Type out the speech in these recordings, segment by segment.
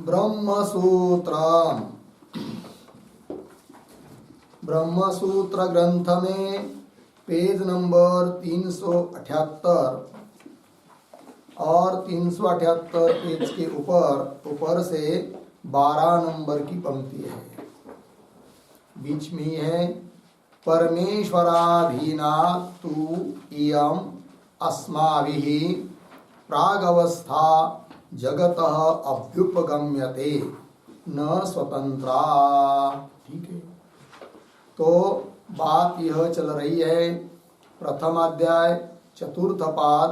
ब्रह्मसूत्रम। ब्रह्मसूत्र ग्रंथ में page number 378 और 378 पेज के ऊपर से 12 नंबर की पंक्ति है। बीच में है परमेश्वराधीना तु इयम् अस्माभिः प्रागवस्था जगतः अभ्युपगम्यते न स्वतंत्रा। ठीक है, तो बात यह चल रही है प्रथम अध्याय चतुर्थ पाद,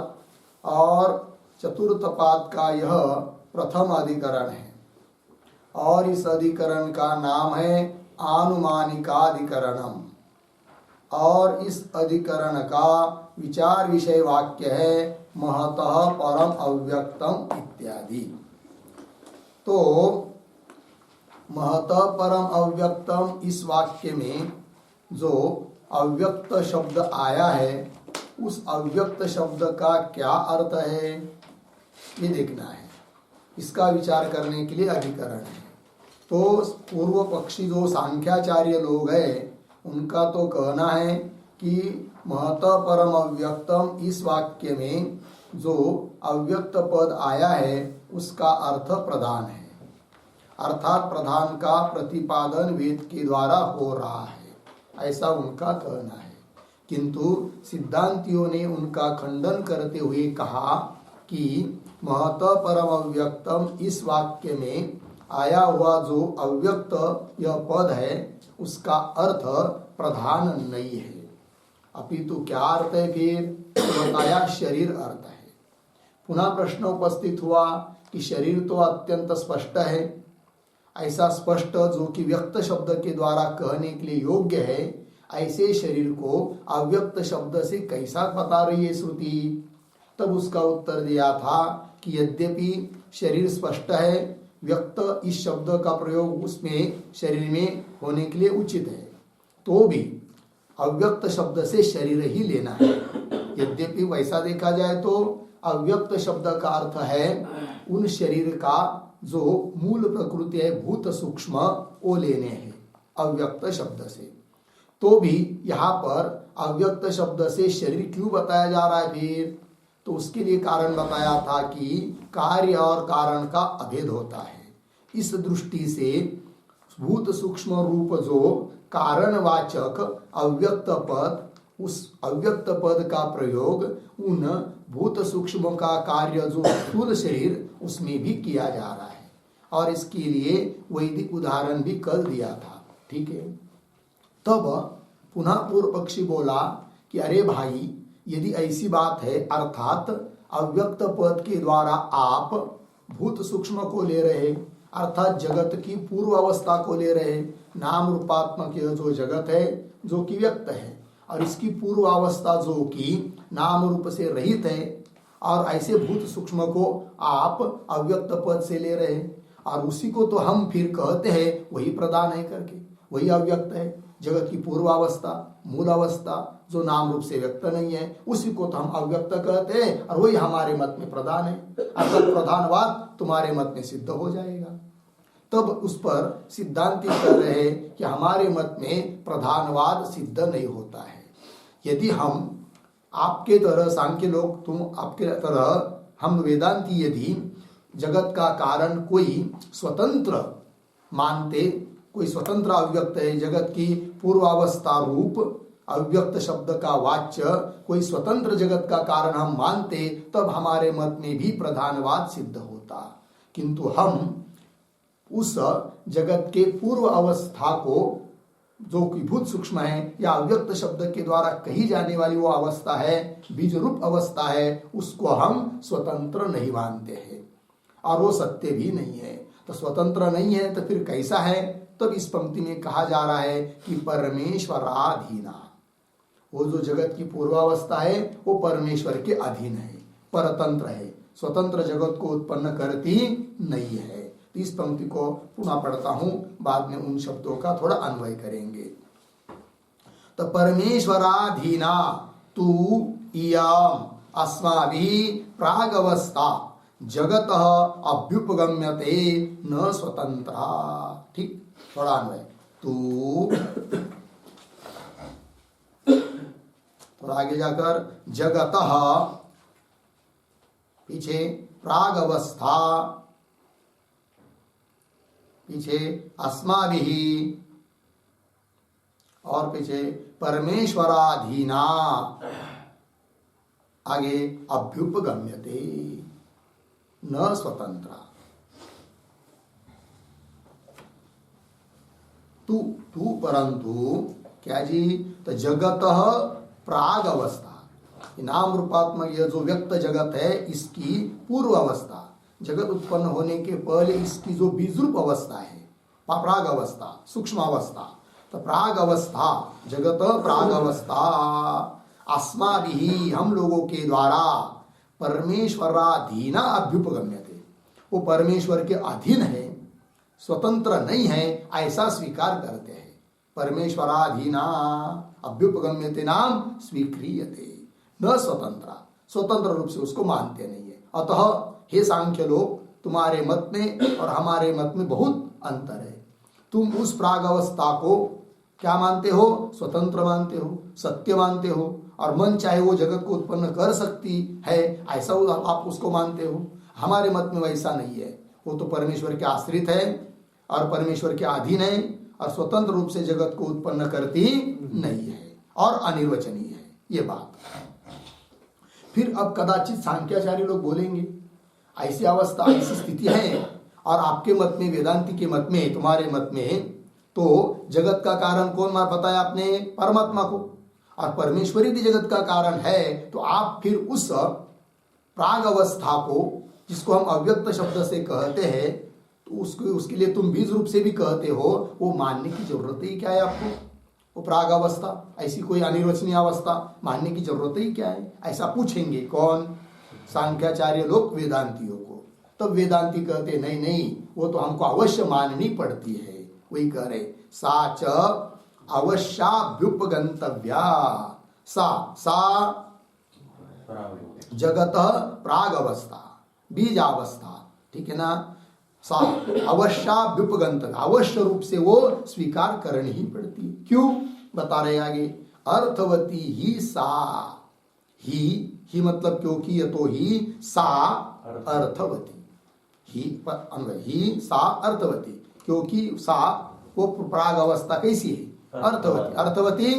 और चतुर्थ पाद का यह प्रथम अधिकरण है और इस अधिकरण का नाम है आनुमानिकाधिकरणम। और इस अधिकरण का विचार विषय वाक्य है महतः परम अव्यक्तम इत्यादि। तो महतः परम अव्यक्तम इस वाक्य में जो अव्यक्त शब्द आया है उस अव्यक्त शब्द का क्या अर्थ है ये देखना है, इसका विचार करने के लिए अधिकरण है। तो पूर्व पक्षी जो सांख्याचार्य लोग हैं उनका तो कहना है कि महतः परम अव्यक्तम इस वाक्य में जो अव्यक्त पद आया है उसका अर्थ प्रधान है, अर्थात प्रधान का प्रतिपादन वेद के द्वारा हो रहा है, ऐसा उनका कहना है। किंतु सिद्धांतियों ने उनका खंडन करते हुए कहा कि महतः परम अव्यक्तम इस वाक्य में आया हुआ जो अव्यक्त यह पद है उसका अर्थ प्रधान नहीं है, अपितु क्या अर्थ है फिर बताया शरीर अर्थ है। पुनः प्रश्न उपस्थित हुआ कि शरीर तो अत्यंत स्पष्ट है, ऐसा स्पष्ट जो कि व्यक्त शब्द के द्वारा कहने के लिए योग्य है, ऐसे शरीर को अव्यक्त शब्द से कैसा बता रही है श्रुति। तब उसका उत्तर दिया था कि यद्यपि शरीर स्पष्ट है, व्यक्त इस शब्द का प्रयोग उसमें शरीर में होने के लिए उचित है, तो भी अव्यक्त शब्द से शरीर ही लेना है। यद्यपि वैसा देखा जाए तो अव्यक्त शब्द का अर्थ है उन शरीर का जो मूल प्रकृति है भूत सूक्ष्म वो लेने हैं अव्यक्त शब्द से। तो भी यहाँ पर अव्यक्त शब्द से शरीर क्यों बताया जा रहा है फिर, तो उसके लिए कारण बताया था कि कार्य और कारण का अभेद होता है। इस दृष्टि से भूत सूक्ष्म रूप जो कारणवाचक अव्यक्त पद, उस अव्यक्त पद का प्रयोग उन भूत सूक्ष्म का कार्य जो स्थूल शरीर उसमें भी किया जा रहा है, और इसके लिए वैदिक उदाहरण भी कर दिया था। ठीक है, तब पुनः पूर्व पक्षी बोला कि अरे भाई यदि ऐसी बात है, अर्थात अव्यक्त पद के द्वारा आप भूत सूक्ष्म को ले रहे, अर्थात जगत की पूर्व अवस्था को ले रहे, नाम रूपात्मक यह जो जगत है जो कि व्यक्त है, और इसकी पूर्व अवस्था जो कि नाम रूप से रहित है, और ऐसे भूत सूक्ष्म को आप अव्यक्त पद से ले रहे, और उसी को तो हम फिर कहते हैं वही प्रधान है करके, वही अव्यक्त है। जगत की पूर्वावस्था मूल अवस्था जो नाम रूप से व्यक्त नहीं है उसी को तो हम अव्यक्त कहते हैं, और वही हमारे मत में प्रधान है, अर्थात प्रधानवाद तुम्हारे मत में सिद्ध हो जाएगा। तब उस पर सिद्धांति कह रहे हैं कि हमारे मत में प्रधानवाद सिद्ध नहीं होता है। यदि हम आपके तरह सांख्य लोग, तुम आपके तरह हम वेदांती यदि जगत का कारण कोई स्वतंत्र मानते, कोई स्वतंत्र अव्यक्त है, जगत की पूर्वावस्था रूप अव्यक्त शब्द का वाच्य कोई स्वतंत्र जगत का कारण हम मानते, तब हमारे मत में भी प्रधानवाद सिद्ध होता। किंतु हम उस जगत के पूर्व अवस्था को जो कि भूत सूक्ष्म है या अव्यक्त शब्द के द्वारा कही जाने वाली वो अवस्था है, बीज रूप अवस्था है, उसको हम स्वतंत्र नहीं मानते हैं, और वो सत्य भी नहीं है। तो स्वतंत्र नहीं है तो फिर कैसा है, तब इस पंक्ति में कहा जा रहा है कि परमेश्वराधीना, वो जो जगत की पूर्वावस्था है वो परमेश्वर के अधीन है, परतंत्र है, स्वतंत्र जगत को उत्पन्न करती नहीं है। तो इस पंक्ति को पुनः पढ़ता हूं, बाद में उन शब्दों का थोड़ा अन्वय करेंगे। तो परमेश्वराधीना तू इयम् अस्माभिः प्रागवस्था जगतः अभ्युपगम्यते न स्वतंत्रा। ठीक, थोड़ा अन्वय। तू थोड़ा आगे जाकर जगतः, पीछे प्राग अवस्था, पीछे अस्माभिः, और पीछे परमेश्वराधीना, आगे अभ्युपगम्यते न स्वतंत्रा। तू परंतु क्या जी, तो जगतः प्राग अवस्था, नाम रूपात्मक यह जो व्यक्त जगत है इसकी पूर्व अवस्था, जगत उत्पन्न होने के पहले इसकी जो बीज रूप अवस्था है, प्राग अवस्था, सूक्ष्म अवस्था, तो प्राग अवस्था, जगत प्राग अवस्था, अस्माभिः हम लोगों के द्वारा, परमेश्वराधीना अभ्युपगम्यते, वो परमेश्वर के अधीन है, स्वतंत्र नहीं है, ऐसा स्वीकार करते हैं। परमेश्वराधीना अभ्युपगम्यते नाम स्वीक्रियते न स्वतंत्रा, स्वतंत्र रूप से उसको मानते नहीं है। अतः हे सांख्य लोग, तुम्हारे मत में और हमारे मत में बहुत अंतर है। तुम उस प्रागअवस्था को क्या मानते हो? स्वतंत्र मानते हो, सत्य मानते हो, और मन चाहे वो जगत को उत्पन्न कर सकती है ऐसा आप उसको मानते हो। हमारे मत में वैसा नहीं है, वो तो परमेश्वर के आश्रित है और परमेश्वर के अधीन है और स्वतंत्र रूप से जगत को उत्पन्न करती नहीं है और अनिर्वचनीय है ये बात। फिर अब कदाचित सांख्याचार्य लोग बोलेंगे ऐसी अवस्था, ऐसी स्थिति है, और आपके मत में, वेदांति के मत में, तुम्हारे मत में तो जगत का कारण कौन बताया आपने? परमात्मा को, और परमेश्वरी भी जगत का कारण है। तो आप फिर उस प्राग अवस्था को, जिसको हम अव्यक्त शब्द से कहते हैं, तो उसके लिए तुम बीज रूप से भी कहते हो, वो मानने की जरूरत ही क्या है आपको? वो प्राग अवस्था, ऐसी कोई अनिर्वचनीय अवस्था मानने की जरूरत ही क्या है? ऐसा पूछेंगे कौन? सांख्याचार्य लोग वेदांतियों को। तब वेदांती कहते नहीं नहीं, वो तो हमको अवश्य माननी पड़ती है। वही कह रहे साच अवश्याभ्युपगंतव्या, सा जगत प्राग अवस्था, बीज अवस्था, ठीक है ना? सा अवश्याभ्युपगंतव्य, अवश्य रूप से वो स्वीकार करनी ही पड़ती है। क्यों? बता रहे आगे, अर्थवती ही सा, ही मतलब क्योंकि ये तो ही सा अर्थवती, ही सा अर्थवती, क्योंकि सा वो प्राग अवस्था कैसी है? अर्थवती। अर्थवती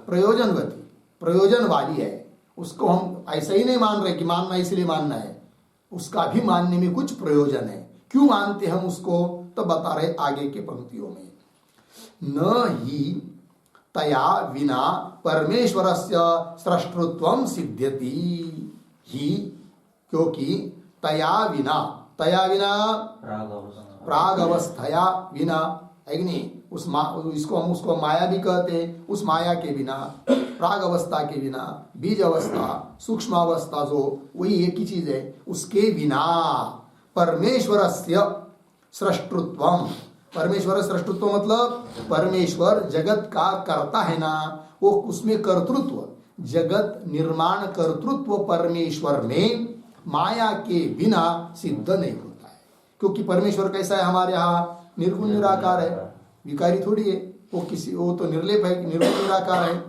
प्रयोजनवती, प्रयोजन वाली है। उसको हम ऐसा ही नहीं मान रहे कि मानना इसलिए मानना है, उसका भी मानने में कुछ प्रयोजन है। क्यों मानते हम उसको? तो बता रहे आगे के पंक्तियों में, न ही तया विना परमेश्वरस्य सृष्टृत्वं सिद्ध्यति। ही क्योंकि तया विना प्राग अवस्थया विना, है कि नहीं? उसको माया भी कहते हैं। उस माया के बिना, प्राग अवस्था के बिना, बीज अवस्था, सूक्ष्म अवस्था, जो वही एक ही चीज है, उसके बिना परमेश्वरस्य सृष्टृत्वम, परमेश्वर सृष्टृत्व मतलब परमेश्वर जगत का कर्ता है ना, वो उसमें कर्तृत्व, जगत निर्माण कर्तृत्व परमेश्वर में माया के बिना सिद्ध नहीं होता है। क्योंकि परमेश्वर कैसा है हमारे यहाँ? निर्गुण निराकार है, विकारी थोड़ी है वो तो निर्लेप है, निर्गुण निराकार है।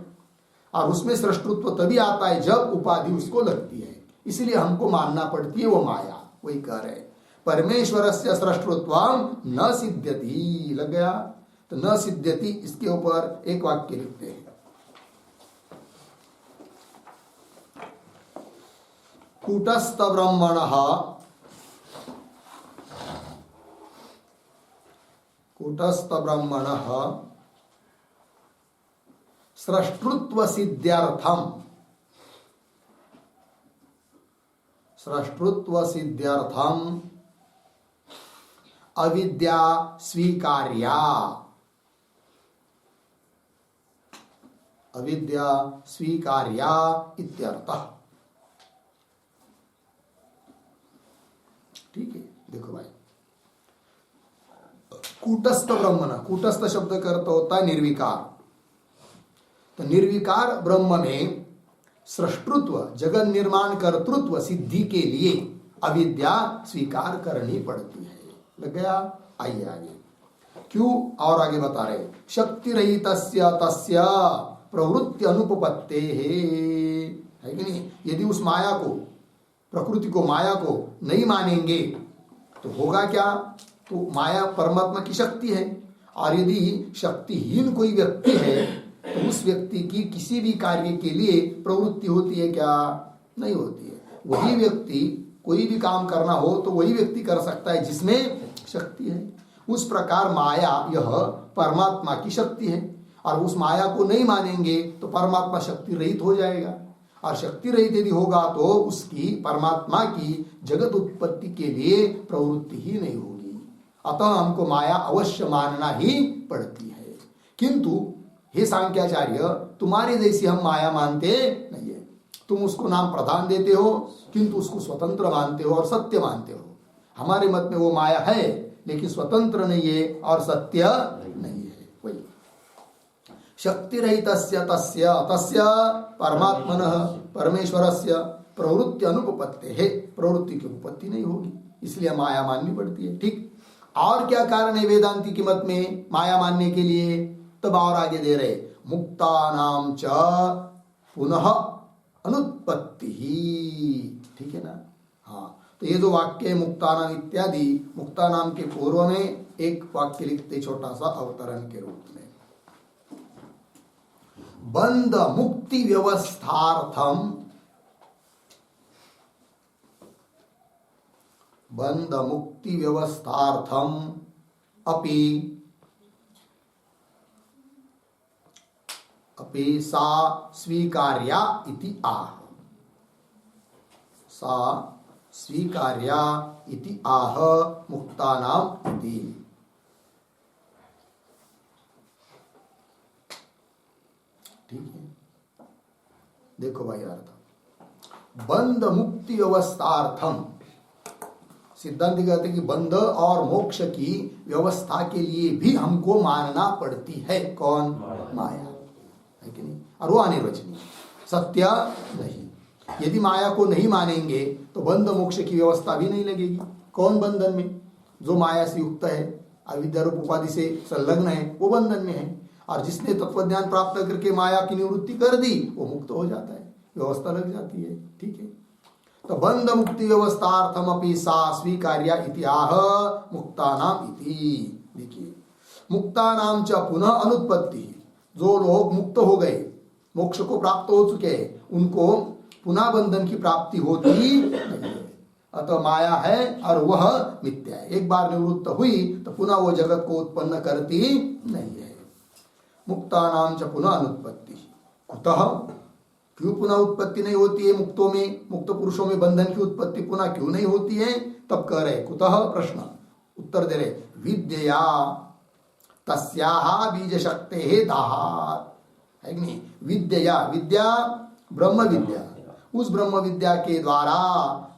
और उसमें सृष्टृत्व तभी आता है जब उपाधि उसको लगती है, इसलिए हमको मानना पड़ती है वो माया। वही कह रहे परमेश्वर से सृष्टृत्वम न सिद्ध्यति। लग गया? तो न सिद्ध्यति, इसके ऊपर एक वाक्य लिखते हैं, कूटस्थ ब्रह्मणः, कूटस्थ ब्रह्मणः सृष्टृत्व सिद्ध्यर्थम, सृष्टृत्व सिद्ध्यर्थम अविद्या स्वीकार्या, अविद्या स्वीकार्या इत्यर्थः। ठीक है, देखो भाई, कूटस्थ ब्रह्मण, कूटस्थ शब्द का अर्थ होता है निर्विकार। तो निर्विकार ब्रह्म में सृष्टृत्व, जगत निर्माण कर्तृत्व सिद्धि के लिए अविद्या स्वीकार करनी पड़ती है। लग गया? आइए आगे क्यों और आगे बता रहे, शक्ति रहित तस्य प्रवृत्ति अनुपपत्ते है कि नहीं। यदि उस माया को, प्रकृति को, माया को नहीं मानेंगे तो होगा क्या? तो माया परमात्मा की शक्ति है, और यदि शक्तिहीन कोई व्यक्ति है तो उस व्यक्ति की किसी भी कार्य के लिए प्रवृत्ति होती है क्या? नहीं होती है। वही व्यक्ति कोई भी काम करना हो तो वही व्यक्ति कर सकता है जिसमें शक्ति है। उस प्रकार माया यह परमात्मा की शक्ति है, और उस माया को नहीं मानेंगे तो परमात्मा शक्ति रहित हो जाएगा, और शक्ति रहित यदि होगा तो उसकी, परमात्मा की जगत उत्पत्ति के लिए प्रवृत्ति ही नहीं होगी। अतः हमको माया अवश्य मानना ही पड़ती है। किंतु हे सांख्याचार्य, तुम्हारे जैसी हम माया मानते नहीं है। तुम उसको नाम प्रधान देते हो किंतु उसको स्वतंत्र मानते हो और सत्य मानते हो। हमारे मत में वो माया है लेकिन स्वतंत्र नहीं है और सत्य नहीं है। वही शक्ति रहित तस्य परमात्मनः परमेश्वरस्य प्रवृत्ति अनुपपत्ते है, प्रवृत्ति की उपपत्ति नहीं होगी, इसलिए माया माननी पड़ती है। ठीक, और क्या कारण है वेदांती के मत में माया मानने के लिए? तब और आगे दे रहे, मुक्तानाम च पुनः अनुत्पत्ति ही। ठीक है ना? हाँ, तो ये जो वाक्य है मुक्तानाम इत्यादि, मुक्तानाम के पूर्व में एक वाक्य लिखते छोटा सा अवतरण के रूप में, बंध मुक्ति व्यवस्थार्थम, बंध मुक्ति व्यवस्थार्थम अपि सा स्वीकार्या इति आह, सा स्वीकार्या इति आह मुक्तानाम इति। ठीक है, देखो भाई अर्थ, बंध मुक्ति व्यवस्थार्थम, सिद्धांत कहते हैं कि बंध और मोक्ष की व्यवस्था के लिए भी हमको मानना पड़ती है। कौन? माया है कि नहीं? और वो अनिर्वचनीय, सत्य नहीं। यदि माया को नहीं मानेंगे तो बंध मोक्ष की व्यवस्था भी नहीं लगेगी। कौन बंधन में? जो माया से युक्त है, अविद्या रूप उपाधि से संलग्न है, वो बंधन में है। और जिसने तत्वज्ञान प्राप्त करके माया की निवृत्ति कर दी वो मुक्त हो जाता है, व्यवस्था लग जाती है। ठीक है, तो बंध मुक्ति व्यवस्थार्थम अपि सा स्वीकार्या इति आह मुक्तानाम इति। देखिए, मुक्तानाम च पुनः अनुत्पत्ति, जो लोग मुक्त हो गए, मोक्ष को प्राप्त हो चुके हैं, उनको पुनः बंधन की प्राप्ति होती नहीं है। अतः माया है और वह मिथ्या है। एक बार निवृत्त हुई तो पुनः वो जगत को उत्पन्न करती नहीं है। मुक्तानाम च पुनः अनुत्पत्ति, कुतः, क्यों पुनः उत्पत्ति नहीं होती है मुक्तों में? मुक्त पुरुषों में बंधन की उत्पत्ति पुनः क्यों नहीं होती है? तब कह रहे कुतः, प्रश्न उत्तर दे रहे, विद्या तस्याः बीज शक्तेः दाहात्, है कि नहीं? विद्या, विद्या ब्रह्म विद्या, उस ब्रह्म विद्या के द्वारा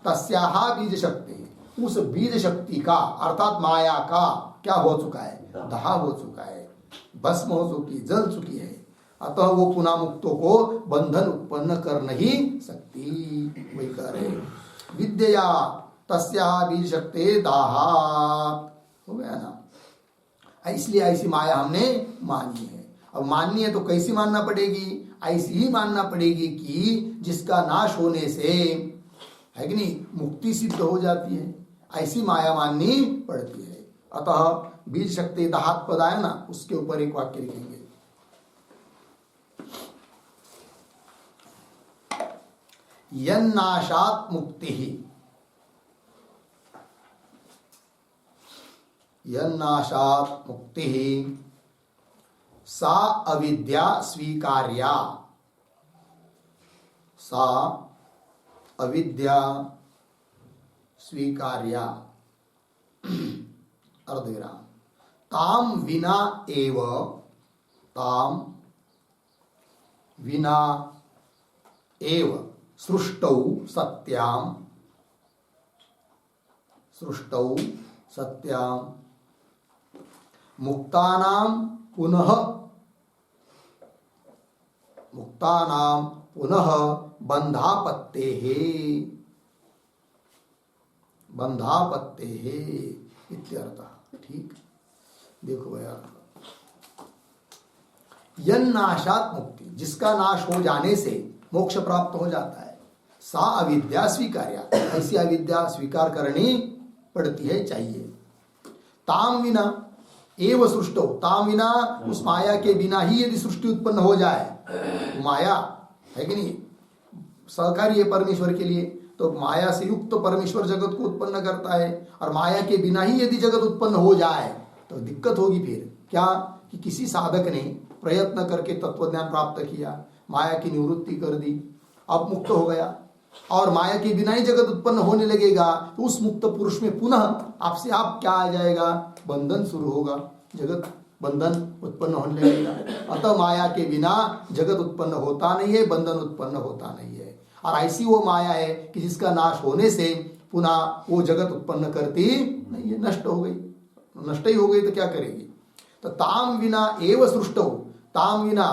तस्याः बीज शक्ति, उस बीज शक्ति का अर्थात माया का क्या हो चुका है? दहा हो चुका है, भस्म हो चुकी, जल चुकी है। अतः वो पुनः मुक्तों को बंधन उत्पन्न कर नहीं सकती। वही कह रहे, विद्या तस्याः बीज शक्ति दाहात्, हो गया ना? इसलिए ऐसी माया हमने मानी है। अब माननी है तो कैसी मानना पड़ेगी? ऐसी ही मानना पड़ेगी कि जिसका नाश होने से, है कि नहीं, मुक्ति सिद्ध हो जाती है। ऐसी माया माननी पड़ती है। अतः बीज शक्ति दाहात् पद आया ना, उसके ऊपर एक वाक्य लिखेंगे, यन्नाशात् मुक्ति ही, यन्नाशात् मुक्ति ही सा अविद्या स्वीकार्या, सा अविद्या स्वीकार्या, अर्धविराम, ताम विना एव, ताम विना एव सृष्टौ सत्याम, सृष्टौ सत्याम मुक्तानाम पुनः, मुक्तानाम पुनः बंधापत्तेः, बंधापत्ते है इत्यर्थः। ठीक, देखो भैया, यन नाशात मुक्ति, जिसका नाश हो जाने से मोक्ष प्राप्त हो जाता है, सा अविद्या स्वीकार्या, ऐसी अविद्या स्वीकार करनी पड़ती है, चाहिए। ताम विना एव सृष्टो, ताम विना, उस माया के बिना ही यदि सृष्टि उत्पन्न हो जाए, माया है कि नहीं, सहकारी है परमेश्वर के लिए, तो माया से युक्त परमेश्वर जगत को उत्पन्न करता है, और माया के बिना ही यदि जगत उत्पन्न हो जाए तो दिक्कत होगी। फिर क्या कि किसी साधक ने प्रयत्न करके तत्वज्ञान प्राप्त किया, माया की निवृत्ति कर दी, अब मुक्त हो गया, और माया के बिना ही जगत उत्पन्न होने लगेगा, तो उस मुक्त पुरुष में पुनः आपसे आप क्या आ जाएगा, बंधन शुरू होगा, जगत बंधन उत्पन्न होने लगेगा। अतः माया के बिना जगत उत्पन्न होता नहीं है, बंधन उत्पन्न होता नहीं है। और ऐसी वो माया है कि जिसका नाश होने से पुनः वो जगत उत्पन्न करती नहीं है, नष्ट हो गई, नष्ट ही हो गई तो क्या करेगी। तो ताम विना एव सृष्टो, ताम विना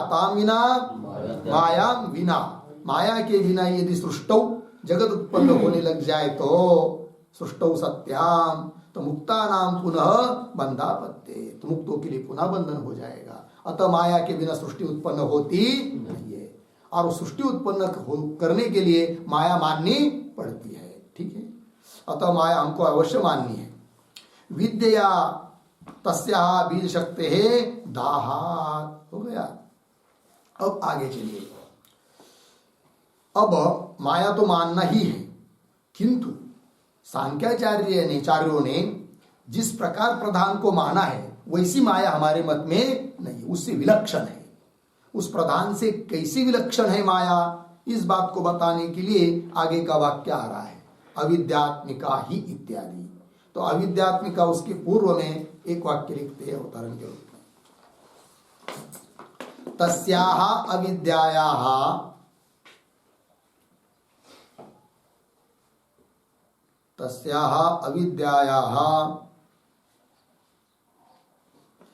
माया विना, माया के बिना यदि सृष्टौ जगत उत्पन्न होने लग जाए तो सृष्टौ सत्याम, तो मुक्ता नाम पुनः बंधापत्ते, तो मुक्तों के लिए पुनः बंधन हो जाएगा। अतः माया के बिना सृष्टि उत्पन्न होती नहीं है, और सृष्टि उत्पन्न करने के लिए माया माननी पड़ती है। ठीक है, अतः माया हमको अवश्य माननी है। विद्या तस्या बीज शक्ति है दाहात, हो गया। अब आगे चलिए, अब माया तो मानना ही है, किंतु सांख्याचार्यों ने जिस प्रकार प्रधान को माना है वैसी माया हमारे मत में नहीं, उससे विलक्षण है। उस प्रधान से कैसी विलक्षण है माया, इस बात को बताने के लिए आगे का वाक्य आ रहा है, अविद्यात्मिका ही इत्यादि। तो अविद्यात्मिका, उसके पूर्व में एक वाक्य लिखते हैं उदाहरण के रूप में, तस्याः अविद्यायाः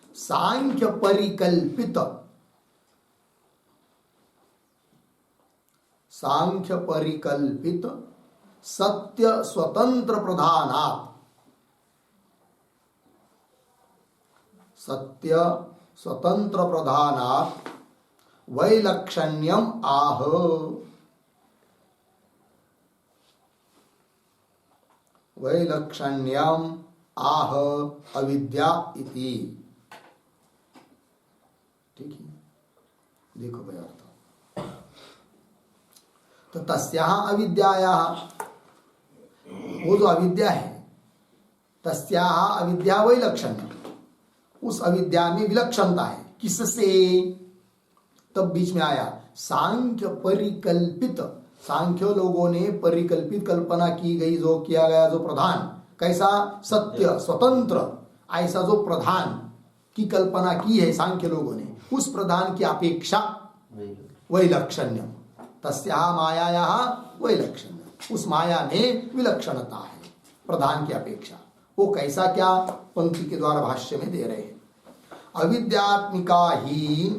सांख्य परिकल्पित सत्य स्वतंत्र प्रधानात्, सत्य स्वतंत्र प्रधानात् वैलक्षण्यम आह, वैलक्षण्यम आह अविद्या इति। ठीक है, देखो भाई अर्थ, तो तस्याः अविद्यायाः, वो जो अविद्या है, तस्याः अविद्या वैलक्षण्यम, उस अविद्या में विलक्षणता है, किससे, तब बीच में आया सांख्य परिकल्पित, सांख्य लोगों ने परिकल्पित कल्पना की गई, जो किया गया जो प्रधान, कैसा, सत्य स्वतंत्र, ऐसा जो प्रधान की कल्पना की है सांख्य लोगों ने, उस प्रधान की अपेक्षा वैलक्षण्यम, तस्याः मायायाः वैलक्षण्यम, उस माया में विलक्षणता है प्रधान की अपेक्षा। वो कैसा, क्या, पंक्ति के द्वारा भाष्य में दे रहे हैं, अविद्यात्मिका ही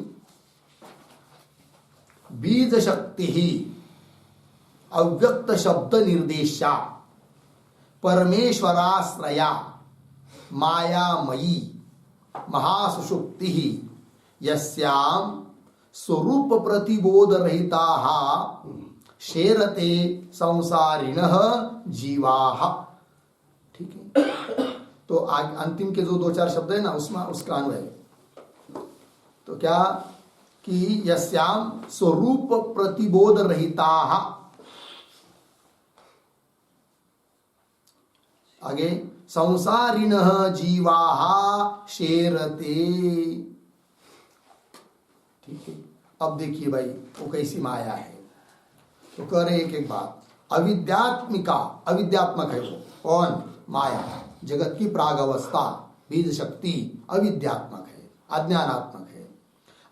बीज शक्ति ही अव्यक्त शब्द निर्देशा परमेश्वराश्रया मायामयी महासुषुप्ति ही यस्याम स्वरूप प्रतिबोध रहिताः शेरते संसारिणः जीवाः। ठीक है, तो अंतिम के जो दो चार शब्द है ना, उसमें उसका अन्वय, तो क्या कि यस्याम स्वरूप प्रतिबोध रहिताः, आगे संसारिणः जीवाः शेरते। ठीक है, अब देखिए भाई वो कैसी माया है, तो कह रहे एक एक बात, अविद्यात्मिका, अविद्यात्मक है वो कौन, माया, जगत की प्राग अवस्था बीज शक्ति अविद्यात्मक है, अज्ञानात्मक है।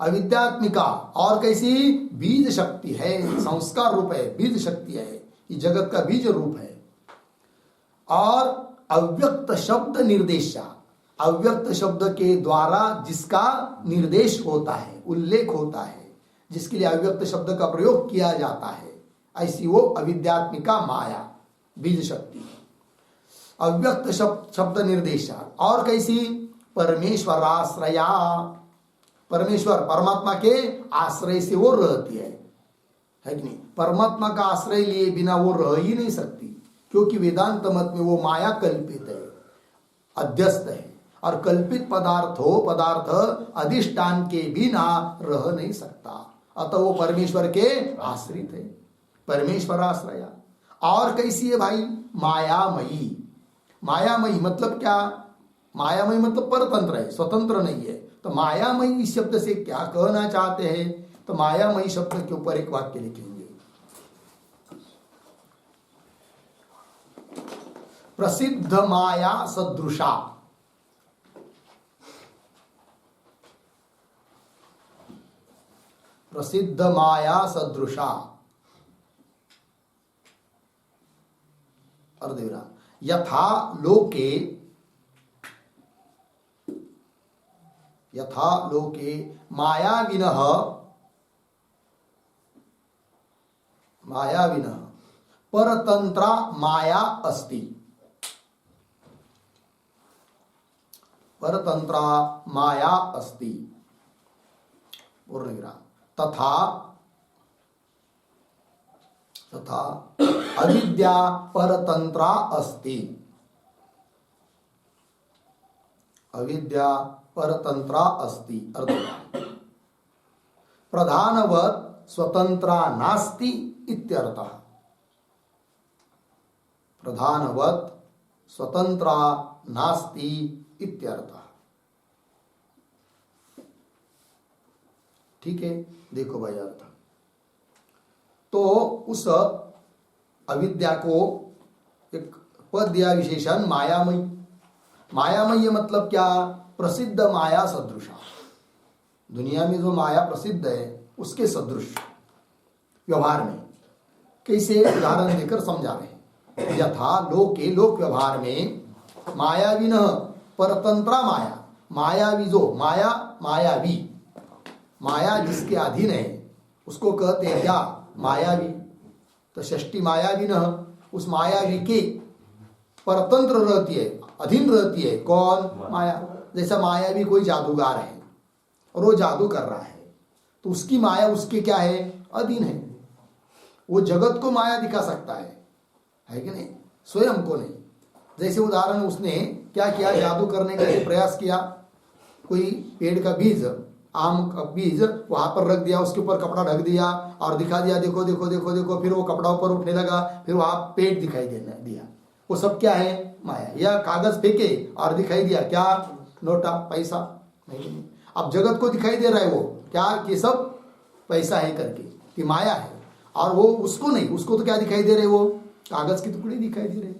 अविद्यात्मिका और कैसी, बीज शक्ति है, संस्कार रूप है, बीज शक्ति है, ये जगत का बीज रूप है। और अव्यक्त शब्द निर्देशा, अव्यक्त शब्द के द्वारा जिसका निर्देश होता है, उल्लेख होता है, जिसके लिए अव्यक्त शब्द का प्रयोग किया जाता है, ऐसी वो अविद्यात्मिका माया बीज शक्ति। अव्यक्त शब्द निर्देशा। और कैसी? परमेश्वराश्रया, परमेश्वर परमात्मा के आश्रय से वो रहती है कि नहीं? परमात्मा का आश्रय लिए बिना वो रह ही नहीं सकती, क्योंकि वेदांत मत में वो माया कल्पित है, अध्यस्त है, और कल्पित पदार्थ अधिष्ठान के बिना रह नहीं सकता, अतः वो परमेश्वर के आश्रित है, परमेश्वराश्रया। और कैसी है भाई? मायामयी। मायामयी मतलब क्या? मायामयी मतलब परतंत्र है, स्वतंत्र नहीं है। तो मायामयी इस शब्द से क्या कहना चाहते हैं? तो मायामयी शब्द के ऊपर एक वाक्य लिखेंगे, प्रसिद्ध माया सदृशा। प्रसिद्ध माया सदृशा, अर्धविराम, यथा लोके मायाविनः परतंत्रा माया अस्ति, परतंत्रा माया अस्ति, पूर्णविराम, तथा अविद्या परतंत्रा अस्ति, अविद्या परतंत्रा अस्ति, अर्धविराम, प्रधानवत् स्वतंत्रा नास्ति इत्यर्थः, प्रधानवत् स्वतंत्रा नास्ति इत्यर्थः। ठीक है, देखो भाई अर्थ। तो उस अविद्या को एक पद दिया विशेषण मायामयी। मायामयी मतलब क्या? प्रसिद्ध माया सदृशा, दुनिया में जो माया प्रसिद्ध है उसके सदृश व्यवहार में। कैसे? उदाहरण देकर समझा रहे हैं। यथा लोके, लोक व्यवहार में, मायाविनः परतंत्रा माया, मायावी जो मायावी, माया जिसके अधीन है उसको कहते हैं क्या? मायावी। तो षष्ठी मायाविनः, उस मायावी के परतंत्र रहती है, अधीन रहती है। कौन? माया। जैसा मायावी कोई जादूगर है और वो जादू कर रहा है, तो उसकी माया उसके क्या है? अधीन है। वो जगत को माया दिखा सकता है कि नहीं? स्वयं को नहीं। जैसे उदाहरण, उसने क्या किया? जादू करने का प्रयास किया। कोई पेड़ का बीज, आम का बीज वहां पर रख दिया, उसके ऊपर कपड़ा ढक दिया और दिखा दिया, देखो देखो देखो देखो। फिर वो कपड़ा ऊपर उठने लगा, फिर वहां पेड़ दिखाई देने दिया। वो सब क्या है? माया। या कागज फेंके और दिखाई दिया क्या? नोटा, पैसा। नहीं, अब जगत को दिखाई दे रहा है वो क्या? कि सब पैसा है करके, कि माया है। और वो उसको नहीं, उसको तो क्या दिखाई दे रहे? वो कागज के टुकड़े दिखाई दे रहे,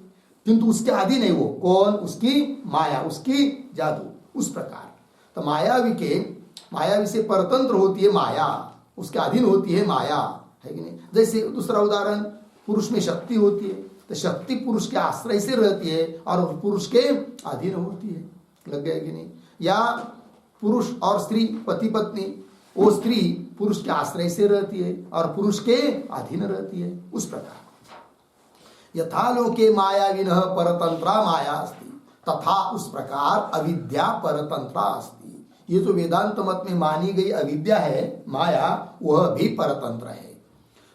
किंतु उसके आदि नहीं। वो कौन? उसकी माया, उसकी जादू। उस प्रकार तो मायावी से परतंत्र होती है माया, उसके अधीन होती है माया, है कि नहीं? जैसे दूसरा उदाहरण, पुरुष में शक्ति होती है, तो शक्ति पुरुष के आश्रय से रहती है और पुरुष के अधीन होती है। लग गया कि नहीं? या पुरुष और स्त्री, पति पत्नी, वो स्त्री पुरुष के आश्रय से रहती है और पुरुष के अधीन रहती है। उस प्रकार यथा लोके मायाविनः परतंत्रा माया अस्ति, तथा उस प्रकार अविद्या परतंत्रा अस्ति। ये जो वेदांत मत में मानी गई अविद्या है, माया, वह भी परतंत्र है।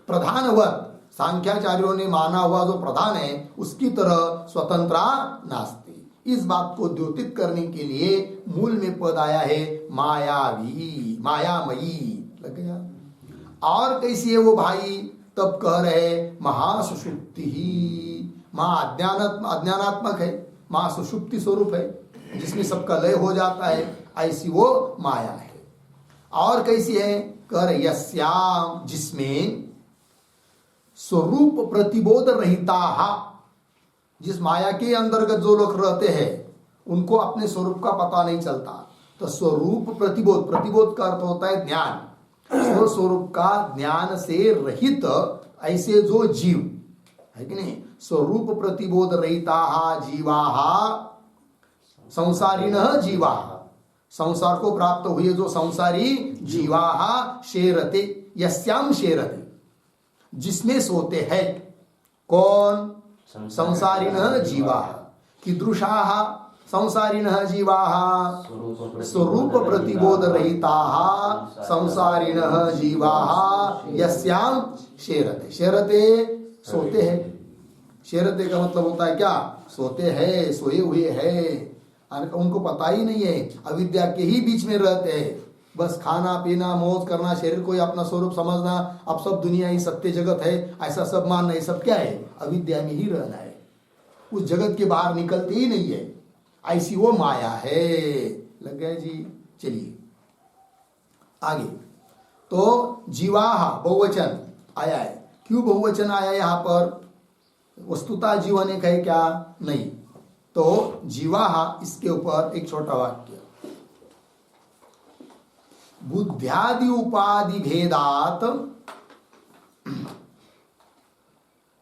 प्रधानवत, सांख्याचार्यों ने माना हुआ जो प्रधान है उसकी तरह स्वतंत्रा नास्ति। इस बात को द्योतित करने के लिए मूल में पद आया है मायावी, मायामयी। लग गया? और कैसी है वो भाई? तब कह रहे महासुषुप्ति ही। माँ अज्ञानात्मक है, माँ सुषुप्ति स्वरूप है जिसमें सबका लय हो जाता है, ऐसी वो माया है। और कैसी है? कह रहे यस्याम, जिसमें स्वरूप प्रतिबोध रहिता, जिस माया के अंतर्गत जो लोग रहते हैं उनको अपने स्वरूप का पता नहीं चलता। तो स्वरूप प्रतिबोध, प्रतिबोध का अर्थ होता है ज्ञान, स्वरूप का ज्ञान से रहित ऐसे जो जीव है कि नहीं, स्वरूप प्रतिबोध रहिता जीवा संसारिणः जीवा, संसार को प्राप्त हुए जो संसारी जीवा शेरते, यस्याम शेरते, जिसमें सोते हैं। कौन? संसारिणः जीवा, कीदृशाः संसारिणः जीवाः स्वरूप प्रतिबोध रहिताः संसारिणः जीवाः यस्याम शेरते। शेरते सोते हैं। शेरते का मतलब होता है क्या? सोते हैं, सोए हुए हैं, उनको पता ही नहीं है, अविद्या के ही बीच में रहते हैं। बस खाना पीना मौज करना, शरीर को ही अपना स्वरूप समझना, अब सब दुनिया ही सत्य जगत है ऐसा सब मानना, ये सब क्या है? अविद्या में ही रहना है, उस जगत के बाहर निकलते ही नहीं है। ऐसी वो माया है। लग गए जी? चलिए आगे। तो जीवाहा बहुवचन आया है। क्यों बहुवचन आया यहाँ पर? वस्तुतः जीव अनेक है क्या? नहीं। तो जीवाहा, इसके ऊपर एक छोटा वाक्य, बुद्ध्यादि उपाधि भेदात,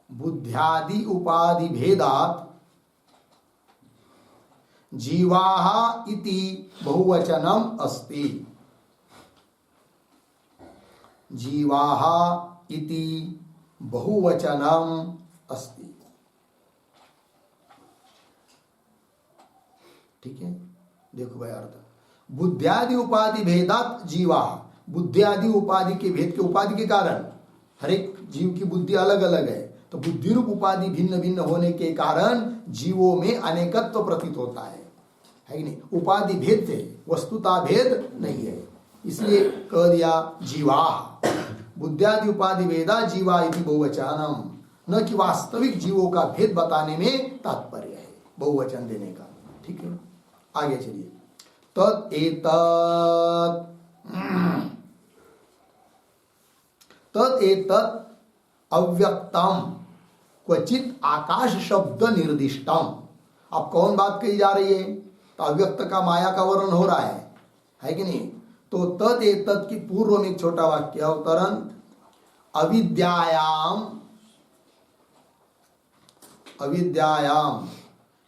बुद्ध्यादि उपाधि भेदात जीवाहा इति बहुवचनम अस्ति। जीवाहा इति बहुवचनम अस्ति। ठीक है, देखो भाई अर्थ, बुद्ध्यादि उपाधि भेदात जीवा, बुद्धि आदि उपाधि के भेद के, उपाधि के कारण हर एक जीव की बुद्धि अलग अलग है, तो बुद्धि रूप उपाधि भिन्न भिन्न होने के कारण जीवों में अनेकत्व प्रतीत होता है कि नहीं? उपाधि भेद से वस्तुता भेद नहीं है, इसलिए कह दिया जीवा। बुद्ध्यादि उपाधि भेदा जीवा इति बहुवचनम, न कि वास्तविक जीवों का भेद बताने में तात्पर्य है बहुवचन देने का। ठीक है, आगे चलिए। तदेतत् अव्यक्तम क्वचित आकाश शब्द निर्दिष्टम। अब कौन बात कही जा रही है? तो अव्यक्त का, माया का वर्णन हो रहा है कि नहीं? तो तदेतत् की पूर्व में एक छोटा वाक्य अवतरण, अविद्यायाम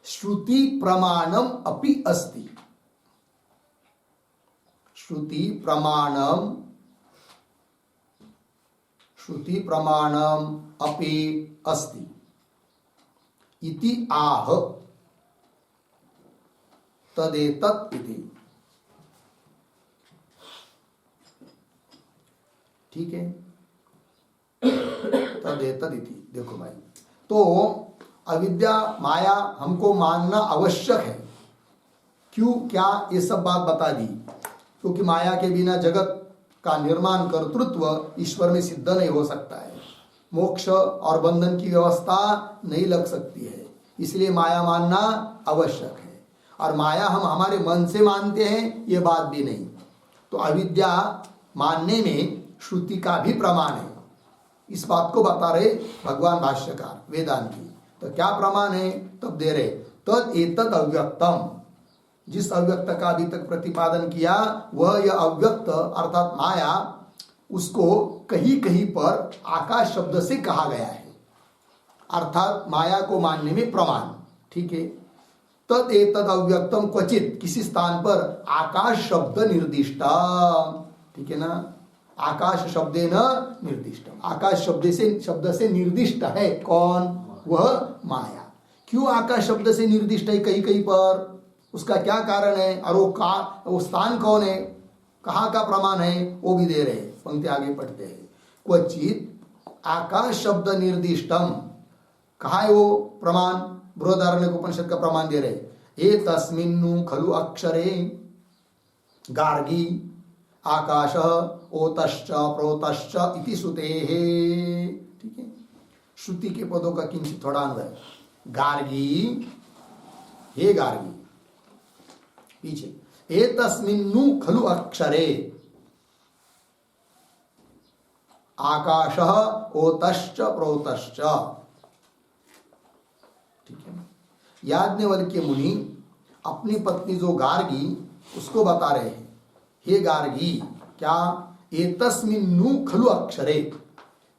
श्रुति प्रमाणम अपि अस्ति। श्रुति प्रमाणम अपि अस्ति इति आह तदेतत् इति। ठीक है, तदेतत् इति। देखो भाई, तो अविद्या माया हमको मानना आवश्यक है। क्यों? क्या? ये सब बात बता दी। क्योंकि माया के बिना जगत का निर्माण कर्तृत्व ईश्वर में सिद्ध नहीं हो सकता है, मोक्ष और बंधन की व्यवस्था नहीं लग सकती है, इसलिए माया मानना आवश्यक है। और माया हम हमारे मन से मानते हैं ये बात भी नहीं। तो अविद्या मानने में श्रुति का भी प्रमाण है, इस बात को बता रहे भगवान भाष्यकार वेदांती। तो क्या प्रमाण है? तब दे रहे, तद एतद अव्यक्तम, जिस अव्यक्त का अभी तक प्रतिपादन किया वह यह अव्यक्त अर्थात माया, उसको कहीं कहीं पर आकाश शब्द से कहा गया है, अर्थात माया को मानने में प्रमाण। ठीक है, तद एतद अव्यक्तम क्वचित, किसी स्थान पर आकाश शब्द निर्दिष्ट। ठीक है ना, आकाश शब्दे न निर्दिष्ट, आकाश शब्द से निर्दिष्ट है कौन? वह माया। क्यों आकाश शब्द से निर्दिष्ट है कहीं कहीं पर? उसका क्या कारण है? और वो स्थान कौन है, कहाँ का प्रमाण है, वो भी दे रहे। पंक्ति आगे पढ़ते हैं। क्वचित आकाश शब्द निर्दिष्टम, कहा है वो प्रमाण? बृहदारण्यक उपनिषद का प्रमाण दे रहे। ए तस्मिन्नु खलु अक्षरे गार्गी आकाश ओतश्च प्रोतश्च इति श्रुतेः। ठीक है, श्रुति के पदों का किंचित थोड़ा अन्वय। गार्गी, हे गार्गी, पीछे एतस्मिन्नु खलु अक्षरे आकाश ओतश्च प्रोतश्च। ठीक है, याज्ञवल्क्य मुनि अपनी पत्नी जो गार्गी उसको बता रहे हैं, हे गार्गी, क्या? एतस्मिन्नु खलु अक्षरे,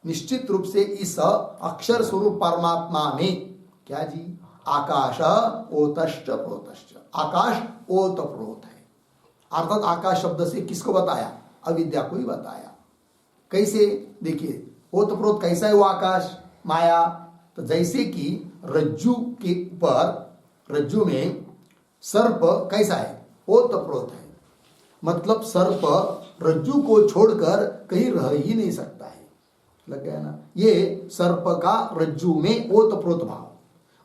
निश्चित रूप से इस अक्षर स्वरूप परमात्मा में, क्या जी? आकाश ओतश्च प्रोतश्च, आकाश ओत प्रोत है। अर्थात आकाश शब्द से किसको बताया? अविद्या को ही बताया। कैसे? देखिए, ओत प्रोत कैसा है वो आकाश? माया। तो जैसे कि रज्जु के ऊपर रज्जु में सर्प कैसा है? ओतप्रोत है, मतलब सर्प रज्जु को छोड़कर कहीं रह ही नहीं सकता है। लग गया ना? ये सर्प का रज्जु में ओतप्रोत भाव।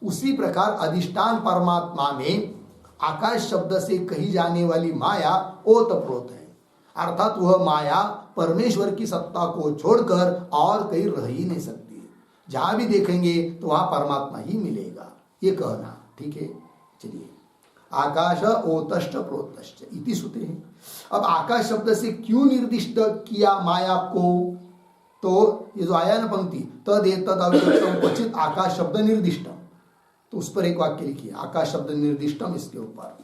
उसी प्रकार अधिष्ठान परमात्मा में आकाश शब्द से कही जाने वाली माया ओतप्रोत है, अर्थात वह माया परमेश्वर की सत्ता को छोड़कर और कहीं रह ही नहीं सकती। जहां भी देखेंगे तो वहां परमात्मा ही मिलेगा, ये कहना ठीक है। चलिए, आकाश ओतष्ट प्रोतष्ट इति श्रुते हैं। अब आकाश शब्द से क्यों निर्दिष्ट किया माया को? तो ये जो आया ना पंक्ति, तद एतद अव्यक्तम क्वचित आकाश शब्द निर्दिष्टम, तो उस पर एक वाक्य लिखिए, आकाश शब्द निर्दिष्टम। इसके ऊपर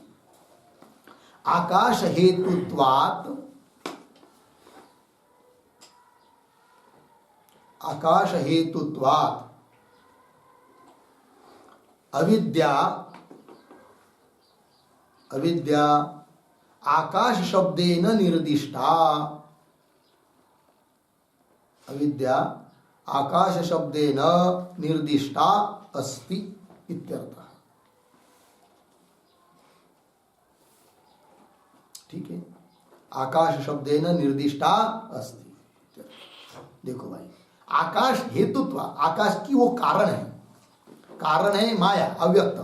आकाश हेतुत्वात्, आकाश हेतुत्वात् अविद्या, अविद्या आकाश शब्देन निर्दिष्टा, अविद्या आकाश शब्देन निर्दिष्टा अस्ति इत्यर्थः। ठीक है, आकाश शब्देन निर्दिष्टा अस्ति। देखो भाई, आकाश हेतुत्व, आकाश की वो कारण है, कारण है माया अव्यक्त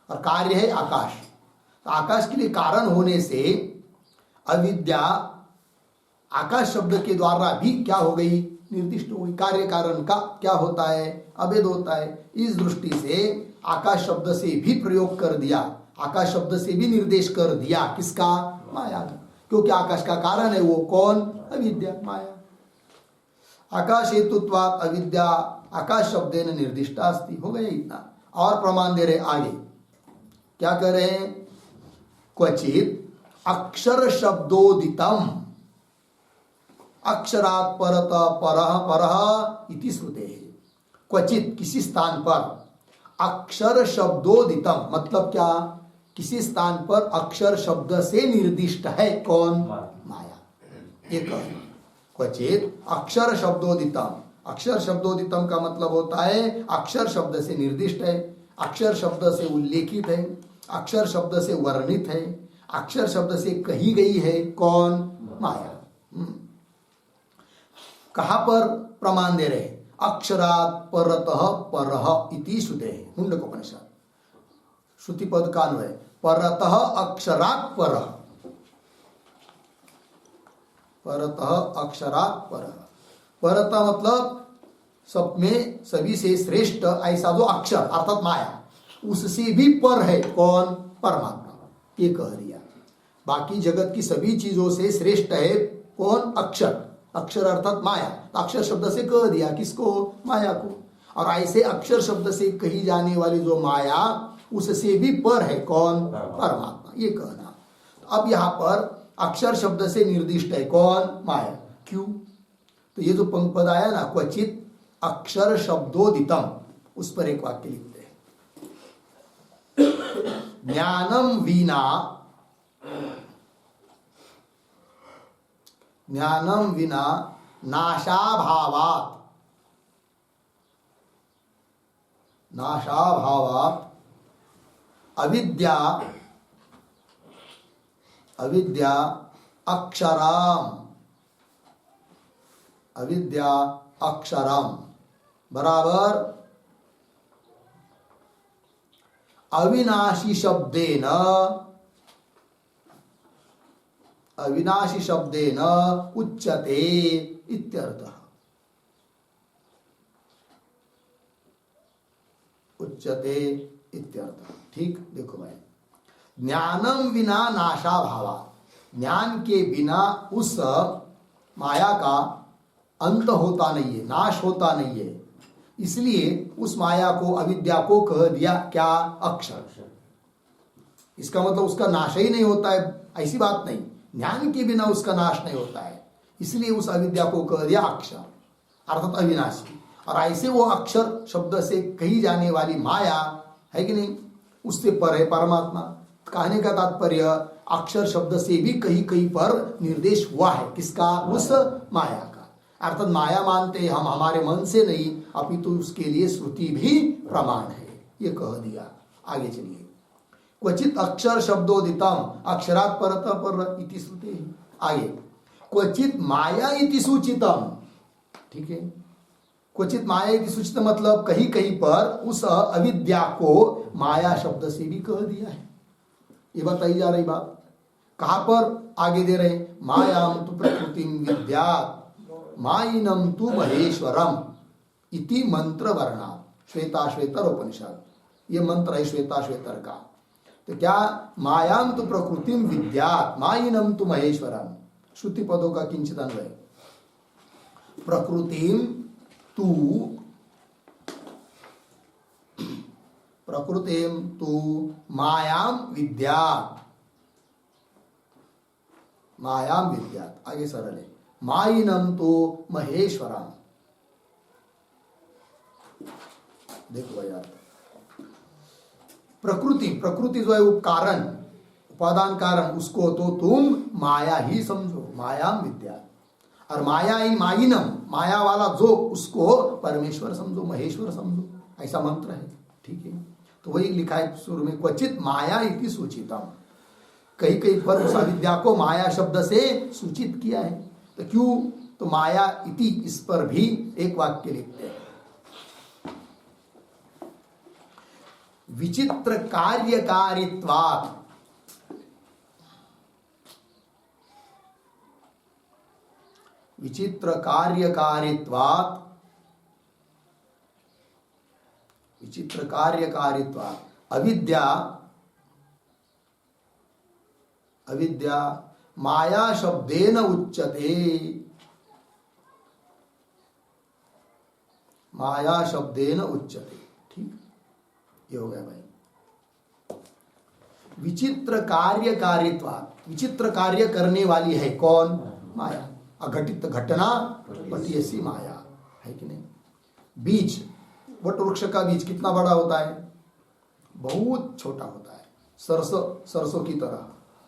और कार्य है आकाश। तो आकाश के लिए कारण होने से अविद्या आकाश शब्द के द्वारा भी क्या हो गई? निर्दिष्ट हो गई। कार्य कारण का क्या होता है? अभेद होता है। इस दृष्टि से आकाश शब्द से भी प्रयोग कर दिया, आकाश शब्द से भी निर्देश कर दिया, किसका? माया का, क्योंकि आकाश का कारण है वो कौन? अविद्या, माया। आकाश हेतुत्वात् अविद्या आकाश शब्देन निर्दिष्टा अस्ति। हो गया इतना। और प्रमाण दे रहे आगे, क्या कर रहे हैं? क्वचित अक्षर शब्दोदितम, अक्षरात् परत परः परः इति श्रुते। क्वचित किसी स्थान पर, अक्षर शब्दोदितम मतलब क्या? किसी स्थान पर अक्षर शब्द से निर्दिष्ट है कौन? माया। एक क्वचित अक्षर शब्दोदितम, अक्षर शब्दोदितम का मतलब होता है अक्षर शब्द से निर्दिष्ट है, अक्षर शब्द से उल्लेखित है, अक्षर शब्द से वर्णित है, अक्षर शब्द से कही गई है कौन? माया। कहां पर प्रमाण दे रहे? अक्षरात् परतः परः इति श्रुते। मुंडकोपनिषद श्रुति पद का अन्वय, परतः अक्षरात् परः, परतः अक्षरात् परः। परतः मतलब सब में सभी से श्रेष्ठ ऐसा जो अक्षर अर्थात माया, उससे भी पर है कौन? परमात्मा। ये कह दिया। बाकी जगत की सभी चीजों से श्रेष्ठ है कौन? अक्षर। अक्षर अर्थात माया। तो अक्षर शब्द से कह दिया किसको? माया को। और ऐसे अक्षर शब्द से कही जाने वाली जो माया, उससे भी पर है कौन? परमात्मा। ये कहना। तो अब यहाँ पर अक्षर शब्द से निर्दिष्ट है कौन? माया। क्यों? तो ये जो पंक्ति पद आया ना, क्वचित अक्षर शब्दोदितम, उस पर एक वाक्य लिखते हैं, ज्ञानम विना, ज्ञानम विना नाशाभावात्, नाशाभावात् अविद्या, अविद्या अक्षराम, अविद्या अक्षरम बराबर अविनाशी शब्देन, अविनाशी शब्देन उच्यते इत्यर्थः। उच्यते इत्यर्थः। ठीक, देखो भाई, ज्ञानम विना नाशा भावा, ज्ञान के बिना उस माया का अंत होता नहीं है, नाश होता नहीं है। इसलिए उस माया को, अविद्या को कह दिया क्या? अक्षर। इसका मतलब उसका नाश ही नहीं होता है, ऐसी बात नहीं। ज्ञान के बिना उसका नाश नहीं होता है, इसलिए उस अविद्या को कह दिया अक्षर अर्थात अविनाशी। और ऐसे वो अक्षर शब्द से कही जाने वाली माया है कि नहीं, उससे पर है परमात्मा। कहने का तात्पर्य अक्षर शब्द से भी कहीं कहीं पर निर्देश हुआ है, किसका? उस माया का। अर्थात माया मानते हम हमारे मन से नहीं, अपितु उसके लिए श्रुति भी प्रमाण है, ये कह दिया। आगे चलिए, क्वचित अक्षर शब्दोदितम अक्षरात् परतः पर इति श्रुते। आगे क्वचित माया इति सूचितम, ठीक है। क्वचित माया इति सूचित मतलब कहीं कहीं पर उस अविद्या को माया शब्द से भी कह दिया है। ये बताई जा रही बात कहां पर आगे दे रहे, मायाम तु प्रकृतिम विद्यात् मायिनम तु महेश्वरम इति मंत्र वर्णा, श्वेता श्वेतर उपनिषद, ये मंत्र है श्वेता श्वेतर का। तो क्या मायाम तु प्रकृतिम विद्यात् मायिनम तु महेश्वरम, श्रुति पदों का किंचित अन्वय। प्रकृतिम तु मायाम विद्यात्, मायाम विद्यात्, आगे सरल है, मायिनम तो महेश्वरम। देखो यार, प्रकृति जो है वो कारण, उपादान कारण, उसको तो तुम माया ही समझो, मायाम विद्यात्। और माया ही मायिनम, माया वाला जो, उसको परमेश्वर समझो, महेश्वर समझो, ऐसा मंत्र है, ठीक है। तो वही लिखा है शुरू में, क्वचित माया इति सूचितम, कहीं कहीं पर उस अविद्या को माया शब्द से सूचित किया है। तो क्यों, तो माया इति, इस पर भी एक वाक्य लिखते हैं, विचित्र कार्यकारित्वात्, विचित्र कार्यकारित्वात्, विचित्र कार्यकारित्वात् अविद्या, अविद्या माया शब्देन उच्यते, माया शब्देन उच्यते, ठीक, ये हो गया भाई। विचित्र कार्यकारित्वात्, विचित्र कार्य करने वाली है कौन, माया। अघटित घटना पटियसी माया, है कि नहीं। बीज, वट वृक्ष का बीज कितना बड़ा होता है, बहुत छोटा होता है, सरसों की तरह,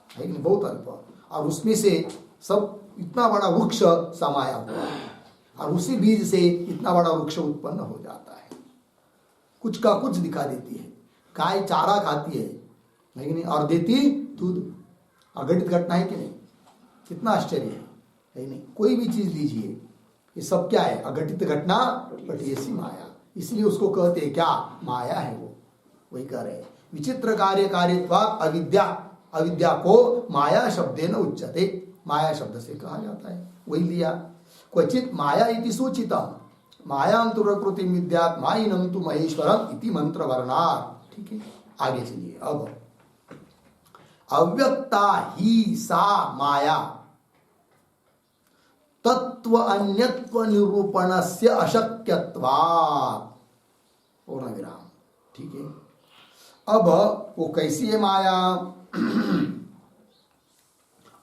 है कि नहीं, बहुत अल्प, और उसमें से सब इतना बड़ा वृक्ष समाया हुआ है, और उसी बीज से इतना बड़ा वृक्ष उत्पन्न हो जाता है। कुछ का कुछ दिखा देती है, गाय चारा खाती है कि नहीं, और देती दूध। अघटित घटना है कि नहीं, कितना आश्चर्य है नहीं। कोई भी चीज लीजिए, ये सब क्या है, अघटित घटना पटियसी माया, इसलिए उसको कहते हैं क्या, माया है वो, वही कह रहे हैं। विचित्र कार्यकारित्वात् अविद्या, अविद्या को माया शब्देन उच्यते, माया शब्द से कहा जाता है, वही लिया। क्वचित माया इति सूचितम मायां तु प्रकृति विद्यात् मायिनम तु महेश्वरम इति मंत्र वर्णात्, ठीक है। आगे चलिए, अब अव्यक्ता ही सा माया तत्व अन्यत्व निरूपणस्य अशक्यत्वात्, पूर्ण विराम, ठीक है। अब वो कैसी है माया,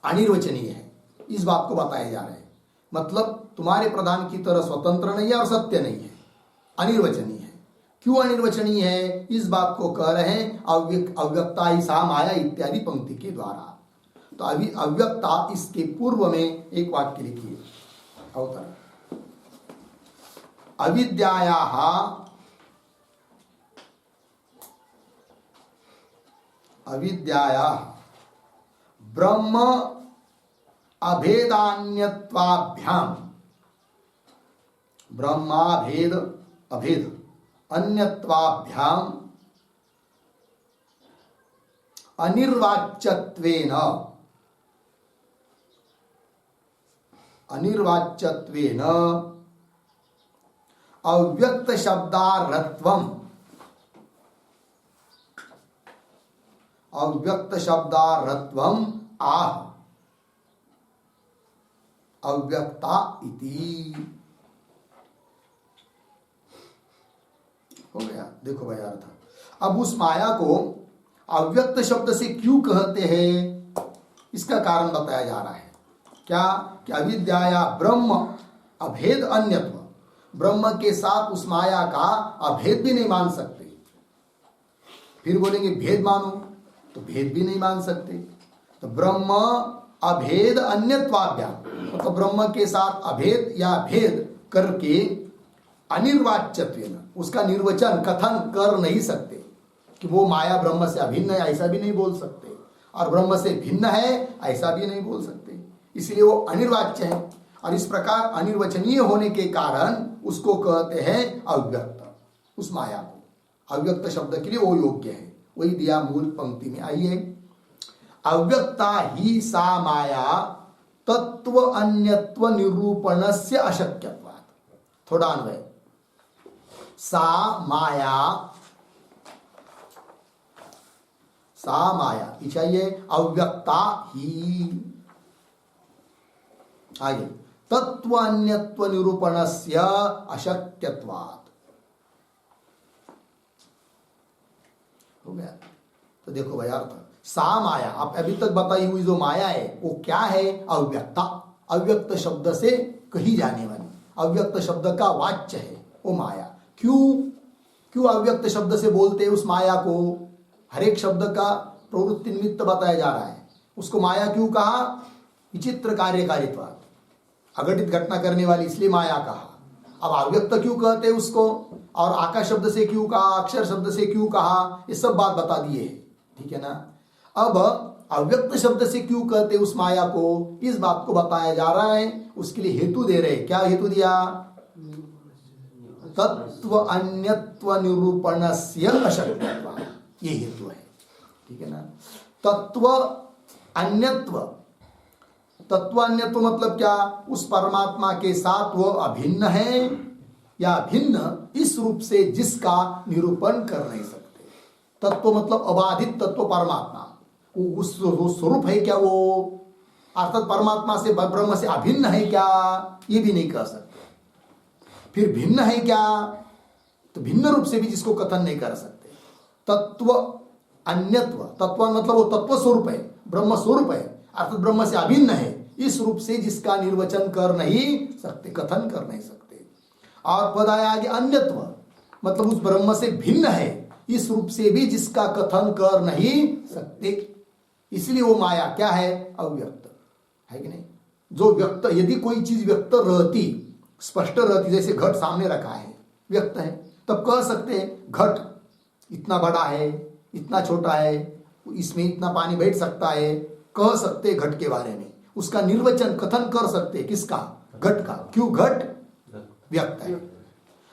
अनिर्वचनीय है, इस बात को बताया जा रहा है। मतलब तुम्हारे प्रधान की तरह स्वतंत्र नहीं है और सत्य नहीं है, अनिर्वचनीय है। क्यों अनिर्वचनीय है, इस बात को कह रहे हैं अव्यक्ता ही सा माया इत्यादि पंक्ति के द्वारा। तो अभी अव्यक्ता, इसके पूर्व में एक वाक्य लिखिए, अवतरण, अविद्यायाः अविद्यायाः ब्रह्म अभेदान्यत्वाभ्याम, ब्रह्माभेद अभेद अन्यत्वाभ्याम अनिर्वाच्यत्वेन, अनिर्वाच्यत्वेन अव्यक्त शब्दार्थत्वम, अव्यक्त शब्दार्थत्वम आह अव्यक्ता इति। हो गया, देखो भाई अर्थ। अब उस माया को अव्यक्त शब्द से क्यों कहते हैं, इसका कारण बताया जा रहा है। क्या कि अविद्या ब्रह्म अभेद अन्यत्व, ब्रह्म के साथ उस माया का अभेद भी नहीं मान सकते। फिर बोलेंगे भेद मानो, तो भेद भी नहीं मान सकते। तो ब्रह्म अभेद अन्यत्वाभ्याम, मतलब ब्रह्म के साथ अभेद या भेद करके अनिर्वाच्यत्वेन, उसका निर्वचन कथन कर नहीं सकते। कि वो माया ब्रह्म से अभिन्न है ऐसा भी नहीं बोल सकते, और ब्रह्म से भिन्न है ऐसा भी नहीं बोल सकते। इसलिए वो अनिर्वाच्य है, और इस प्रकार अनिर्वचनीय होने के कारण उसको कहते हैं अव्यक्त। उस माया को अव्यक्त शब्द के लिए वो योग्य है, वही दिया मूल पंक्ति में। आइए, अव्यक्ता ही सा माया तत्व अन्यत्व निरूपणस्य अशक्यत्वात्। थोड़ा अन्वय, सा माया चाहिए, अव्यक्ता ही, आगे तत्व अन्यत्व निरूपणस्य अशक्यत्वात्। हो गया? तो देखो भाई अर्थ, सा माया, आप अभी तक बताई हुई जो माया है वो क्या है? अव्यक्ता, अव्यक्त शब्द से कही जाने वाली, अव्यक्त शब्द का वाच्य है वो माया। क्यों अव्यक्त शब्द से बोलते हैं उस माया को? हर एक शब्द का प्रवृत्ति निमित्त बताया जा रहा है। उसको माया क्यों कहा? विचित्र कार्यकारित्वात्, अघटित घटना करने वाली, इसलिए माया कहा। अब अव्यक्त क्यों कहते हैं उसको, और आकाश शब्द से क्यों कहा, अक्षर शब्द से क्यों कहा, ये सब बात बता दिए है, ठीक है ना। अब अव्यक्त शब्द से क्यों कहते उस माया को, इस बात को बताया जा रहा है। उसके लिए हेतु दे रहे। क्या हेतु दिया? तत्व अन्यत्व निरूपणस्य अशक्यत्वात्, ये हेतु है, ठीक है ना। तत्व अन्यत्व, तत्वान्यत्व मतलब क्या? उस परमात्मा के साथ वो अभिन्न है या भिन्न, इस रूप से जिसका निरूपण कर नहीं सकते। तत्व मतलब अबाधित तत्व परमात्मा, उस स्वरूप है क्या वो? अर्थात परमात्मा से, ब्रह्म से अभिन्न है क्या? ये भी नहीं कह सकते। फिर भिन्न है क्या? तो भिन्न रूप से भी जिसको कथन नहीं कर सकते। तत्व अन्यत्व, तत्व मतलब वो तत्व स्वरूप है, ब्रह्म स्वरूप है, अर्थात ब्रह्म से अभिन्न है, इस रूप से जिसका निर्वचन कर नहीं सकते, कथन कर नहीं सकते। और पद आया आगे अन्यत्व, मतलब उस ब्रह्म से भिन्न है, इस रूप से भी जिसका कथन कर नहीं सकते। इसलिए वो माया क्या है? अव्यक्त है कि नहीं। जो व्यक्त, यदि कोई चीज व्यक्त रहती, स्पष्ट रहती, जैसे घट सामने रखा है, व्यक्त है, तब कह सकते हैं घट इतना बड़ा है, इतना छोटा है, इसमें इतना पानी बैठ सकता है, कह सकते घट के बारे में, उसका निर्वचन कथन कर सकते। किसका? घट का। क्यों? घट व्यक्त है।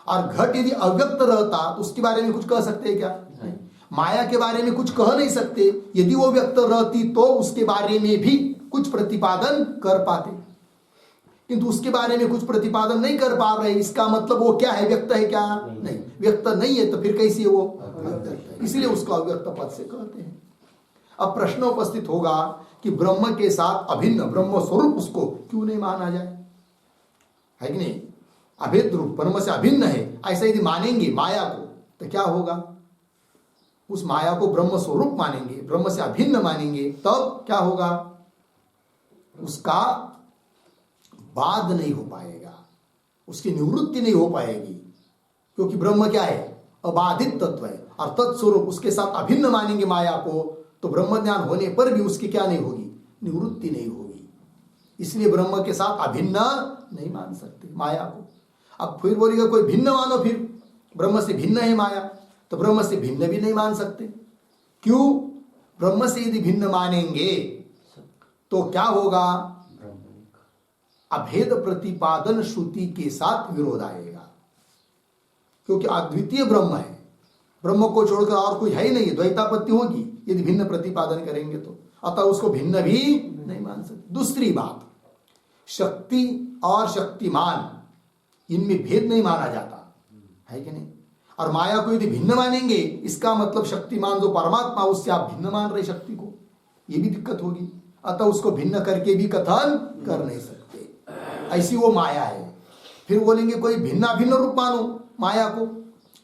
और घट यदि अव्यक्त रहता तो उसके बारे में कुछ कह सकते हैं क्या? नहीं। माया के बारे में कुछ कह नहीं सकते। यदि वो व्यक्त रहती तो उसके बारे में भी कुछ प्रतिपादन कर पाते, किंतु उसके बारे में कुछ प्रतिपादन नहीं कर पा रहे। इसका मतलब वो क्या है? व्यक्त है क्या? नहीं। व्यक्त नहीं है तो फिर कैसी है वो? अव्यक्त है। इसलिए उसको अव्यक्त पद से कहते हैं। अब प्रश्न उपस्थित होगा कि ब्रह्म के साथ अभिन्न ब्रह्म स्वरूप उसको क्यों नहीं माना जाए, है कि नहीं। अभेद रूप ब्रह्म से अभिन्न है, ऐसा यदि मानेंगे माया को तो क्या होगा? उस माया को ब्रह्म स्वरूप मानेंगे, ब्रह्म से अभिन्न मानेंगे, तब क्या होगा? उसका बाद नहीं हो पाएगा, उसकी निवृत्ति नहीं हो पाएगी, क्योंकि ब्रह्म क्या है? अबाधित तत्व है, और तत्स्वरूप उसके साथ अभिन्न मानेंगे माया को, तो ब्रह्म ज्ञान होने पर भी उसकी क्या नहीं होगी? निवृत्ति नहीं होगी। इसलिए ब्रह्म के साथ अभिन्न नहीं मान सकते माया को। अब फिर बोलेगा कोई भिन्न मानो, फिर ब्रह्म से भिन्न है माया, तो ब्रह्म से भिन्न भी नहीं मान सकते। क्यों? ब्रह्म से यदि भिन्न मानेंगे तो क्या होगा? अभेद प्रतिपादन श्रुति के साथ विरोध आएगा, क्योंकि अद्वितीय ब्रह्म है, ब्रह्म को छोड़कर और कोई है ही नहीं, द्वैतापत्ति होगी यदि भिन्न प्रतिपादन करेंगे तो। अतः उसको भिन्न भी नहीं मान सकते। दूसरी बात, शक्ति और शक्तिमान इनमें भेद नहीं माना जाता, है कि नहीं। और माया को यदि भिन्न मानेंगे, इसका मतलब शक्तिमान जो परमात्मा, उससे आप भिन्न मान रहे शक्ति को, ये भी दिक्कत होगी। अतः उसको भिन्न करके भी कथन कर नहीं सकते, ऐसी वो माया है। फिर बोलेंगे कोई भिन्ना भिन्न रूप मानो माया को,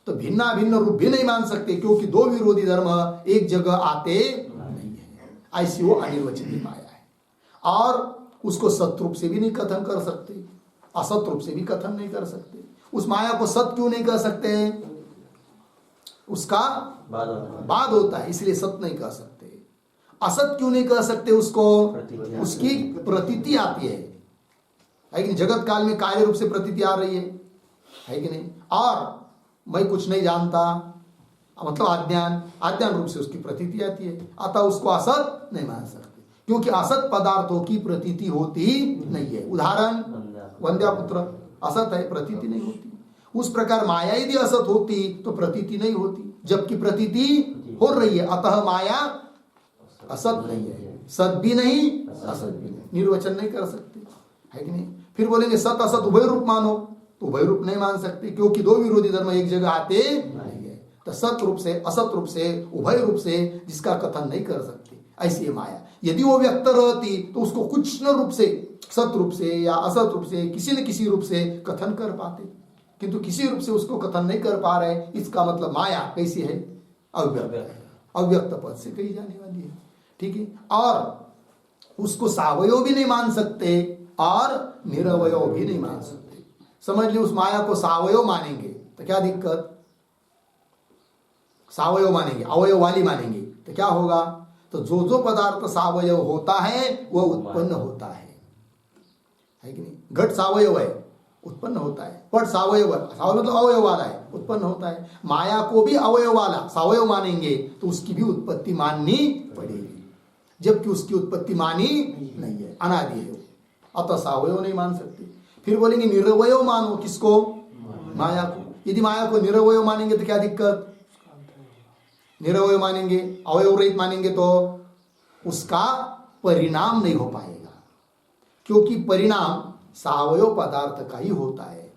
तो भिन्ना भिन्न रूप भी नहीं मान सकते, क्योंकि दो विरोधी धर्म एक जगह आते नहीं है। ऐसी वो अनिर्वचनीय माया है। और उसको सत रूप से भी नहीं कथन कर सकते, असत रूप से भी कथन नहीं कर सकते। उस माया को सत क्यों नहीं कर सकते? उसका बाद होता है, इसलिए सत नहीं कह सकते। असत क्यों नहीं कह सकते उसको? उसकी प्रतीति आती है कि नहीं। जगत काल में कार्य रूप से प्रतीति आ रही है कि नहीं। और मैं कुछ नहीं जानता, मतलब आज्ञान रूप से उसकी प्रतीति आती है, अतः उसको असत नहीं मान सकते, क्योंकि असत पदार्थों की प्रतीति होती नहीं है। उदाहरण वंद्यापुत्र असत है, प्रतीति नहीं होती। उस प्रकार माया यदि असत होती तो प्रतीति नहीं होती, जबकि प्रतीति हो रही है, अतः माया असत नहीं है, सत भी नहीं असत भी नहीं, निर्वचन नहीं कर सकते, है कि नहीं। फिर बोलेंगे सत असत उभय रूप मानो, तो उभय रूप नहीं मान सकते, क्योंकि दो विरोधी धर्म एक जगह आते नहीं है। तो सत रूप से असत रूप से उभय रूप से जिसका कथन नहीं कर सकते, ऐसी है माया। यदि वो व्यक्त रहती तो उसको कुछ न रूप से, सत रूप से या असत रूप से, किसी न किसी रूप से कथन कर पाते, किंतु किसी रूप से उसको कथन नहीं कर पा रहे। इसका मतलब माया कैसी है, अव्यक्त है, अव्यक्त पद से कही जाने वाली है, ठीक है। और उसको सावयव भी नहीं मान सकते और निरवयव भी नहीं मान सकते। समझ ली, उस माया को सावयव मानेंगे तो क्या दिक्कत, सावयव मानेंगे, अवयव वाली मानेंगे तो क्या होगा, तो जो जो पदार्थ सावयव होता है वह उत्पन्न होता है कि नहीं। घट सावयव है, उत्पन्न होता है। पट सावयव है, सावयव मतलब अवयव वाला है, उत्पन्न होता है। माया को भी अवयव वाला सावयव मानेंगे तो उसकी भी उत्पत्ति माननी पड़ेगी, जबकि उसकी उत्पत्ति मानी नहीं है, अनादि है, अतः सावयव नहीं मान सकते। फिर बोलेंगे निरवयव मानो, किसको, माया को। यदि माया को निरवयव मानेंगे तो क्या दिक्कत, निरवयव मानेंगे, अवयव रहित मानेंगे तो उसका परिणाम नहीं हो पाएगा, क्योंकि परिणाम सावयव पदार्थ का ही होता है।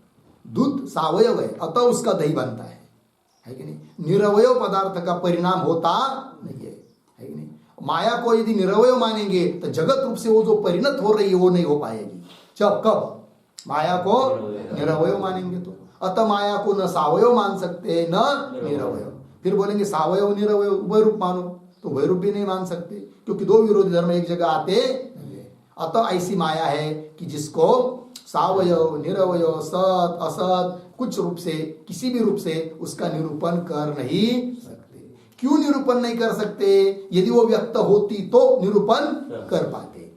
दूध सावयव है, अतः उसका दही बनता है कि नहीं। निरवयव पदार्थ का परिणाम होता नहीं है कि नहीं। माया को यदि निरवयव मानेंगे तो जगत रूप से वो जो परिणत हो रही है वो नहीं हो पाएगी। जब कब माया को निरवयव मानेंगे तो, अतः माया को न सावयव मान सकते न निरवयव। फिर बोलेंगे सावयव निरवयव उभय रूप मानो, तो उभय रूप भी नहीं मान सकते, क्योंकि दो विरोधी धर्म एक जगह आते नहीं है। अतः ऐसी माया है कि जिसको सावयव निरवयव सत असत कुछ रूप से, किसी भी रूप से उसका निरूपण कर नहीं सकते। क्यों निरूपण नहीं कर सकते, यदि वो व्यक्त होती तो निरूपण कर पाते,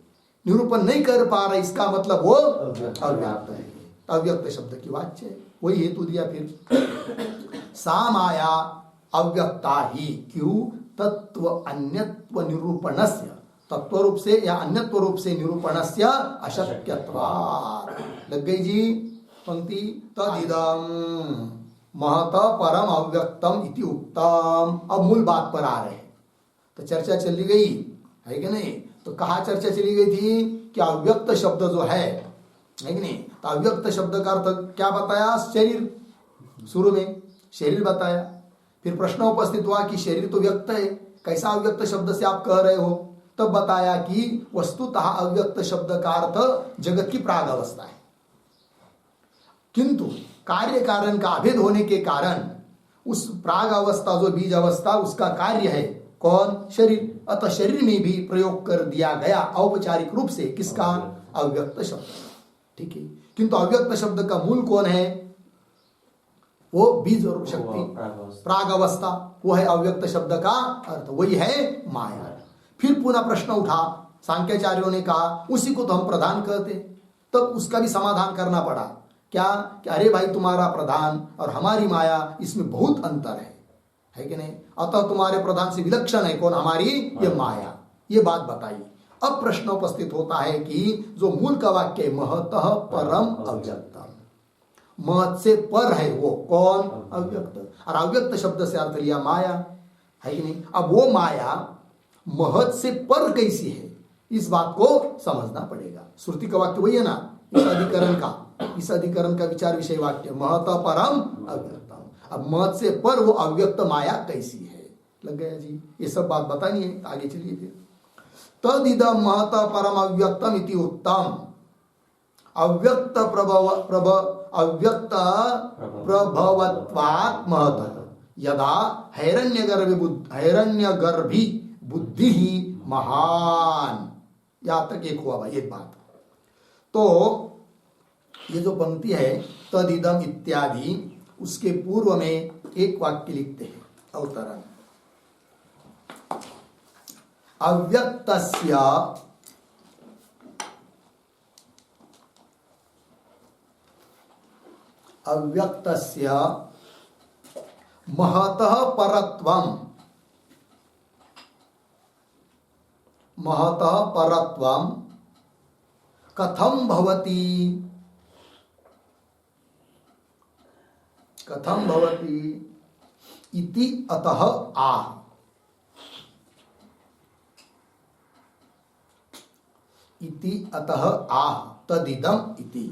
निरूपण नहीं कर पा रहा, इसका मतलब वो अव्यक्त है, अव्यक्त शब्द की वाच्य है। वही हेतु दिया फिर, सा माया अव्यक्ता ही, क्यों, तत्व अन्यत्व निरूपणस्य, तत्व रूप से या अन्यत्व रूप से निरूपणस्य अशक्यत्वात्। लग गई जी पंक्ति, तदिदं महत परम अव्यक्तम इति उक्तम। अब मूल बात पर आ रहे हैं, तो चर्चा चली गई है कि नहीं। तो कहाँ चर्चा चली गई थी कि अव्यक्त शब्द जो है कि नहीं, तो अव्यक्त शब्द का अर्थ क्या बताया, शरीर, शुरू में शरीर बताया। फिर प्रश्न उपस्थित हुआ कि शरीर तो व्यक्त है, कैसा अव्यक्त शब्द से आप कह रहे हो, तब बताया कि वस्तुतः अव्यक्त शब्द का अर्थ जगत की प्राग अवस्था है, किंतु कार्य कारण का अभेद होने के कारण उस प्राग अवस्था जो बीज अवस्था उसका कार्य है कौन, शरीर। अतः शरीर में भी प्रयोग कर दिया गया औपचारिक रूप से किसका, अव्यक्त शब्द, ठीक है। किंतु अव्यक्त शब्द का मूल कौन है, वो बीज और शक्ति, प्राग अवस्था, वो है अव्यक्त शब्द का अर्थ, वही है माया। फिर पुनः प्रश्न उठा, सांख्याचार्यों ने कहा उसी को तो हम प्रधान कहते, तब उसका भी समाधान करना पड़ा। क्या कि अरे भाई तुम्हारा प्रधान और हमारी माया इसमें बहुत अंतर है कि नहीं। अतः तुम्हारे प्रधान से विलक्षण है कौन, हमारी ये माया, ये बात बताई। अब प्रश्न उपस्थित होता है कि जो मूल का वाक्य है महतः परम अव्यक्तम, महत से पर है वो कौन, अव्यक्त, और अव्यक्त शब्द से अर्थ लिया माया, है कि नहीं। अब वो माया महत से पर कैसी है, इस बात को समझना पड़ेगा। श्रुति का वाक्य वही है ना, इस अधिकरण का विचार विषय वाक्य महत परम अव्यक्तम। अब महत से पर वो अव्यक्त माया कैसी है, लग गया जी, ये सब बात बतानी है। आगे चलिए फिर, तदिदं महत परम अव्यक्तम इति उत्तम। अव्यक्त अव्यक्त प्रभवत्वात् महतः यदा हैरण्यगर्भी बुद्धि ही महान। यहां तक एक हुआ भाई एक बात। तो ये जो पंक्ति है तदिदम इत्यादि, उसके पूर्व में एक वाक्य लिखते हैं अवतरण, अव्यक्तस्य महतः परत्वम, महतः परत्वम कथम भवति, कथम भवति इति अतः आह, इति अतः आह तदिदम इति।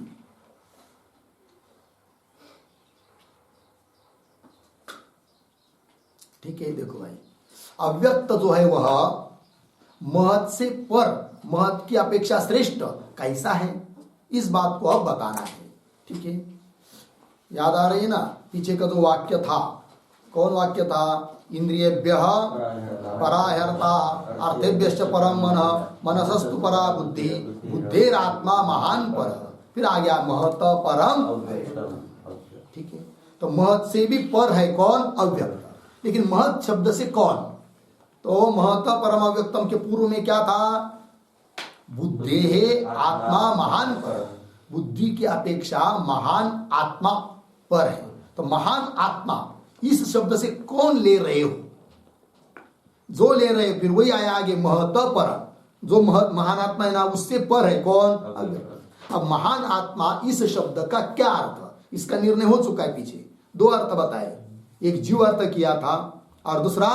ठीक है, देखो भाई, अव्यक्त जो है वह महत से पर, महत की अपेक्षा श्रेष्ठ कैसा है, इस बात को अब बताना है। ठीक है, याद आ रही है ना, पीछे का जो वाक्य था, कौन वाक्य था? इंद्रियेभ्यः पराहर्ता अर्थेभ्यश्च परम मनः, मनसस्तु परा बुद्धि, बुद्धेरात्मा महान पर, फिर आ गया महत परम। ठीक है, तो महत से भी पर है कौन? अव्यक्त। लेकिन महत शब्द से कौन? तो महत परम अव्यक्तम के पूर्व में क्या था? बुद्धेः आत्मा महान पर, बुद्धि की अपेक्षा महान आत्मा पर है। तो महान आत्मा इस शब्द से कौन ले रहे हो? जो ले रहे हो, फिर वही आया आगे महत पर, जो महान आत्मा है ना, उससे पर है कौन? अव्यक्त। अब महान आत्मा इस शब्द का क्या अर्थ, इसका निर्णय हो चुका है। पीछे दो अर्थ बताए, एक जीव अर्थ किया था और दूसरा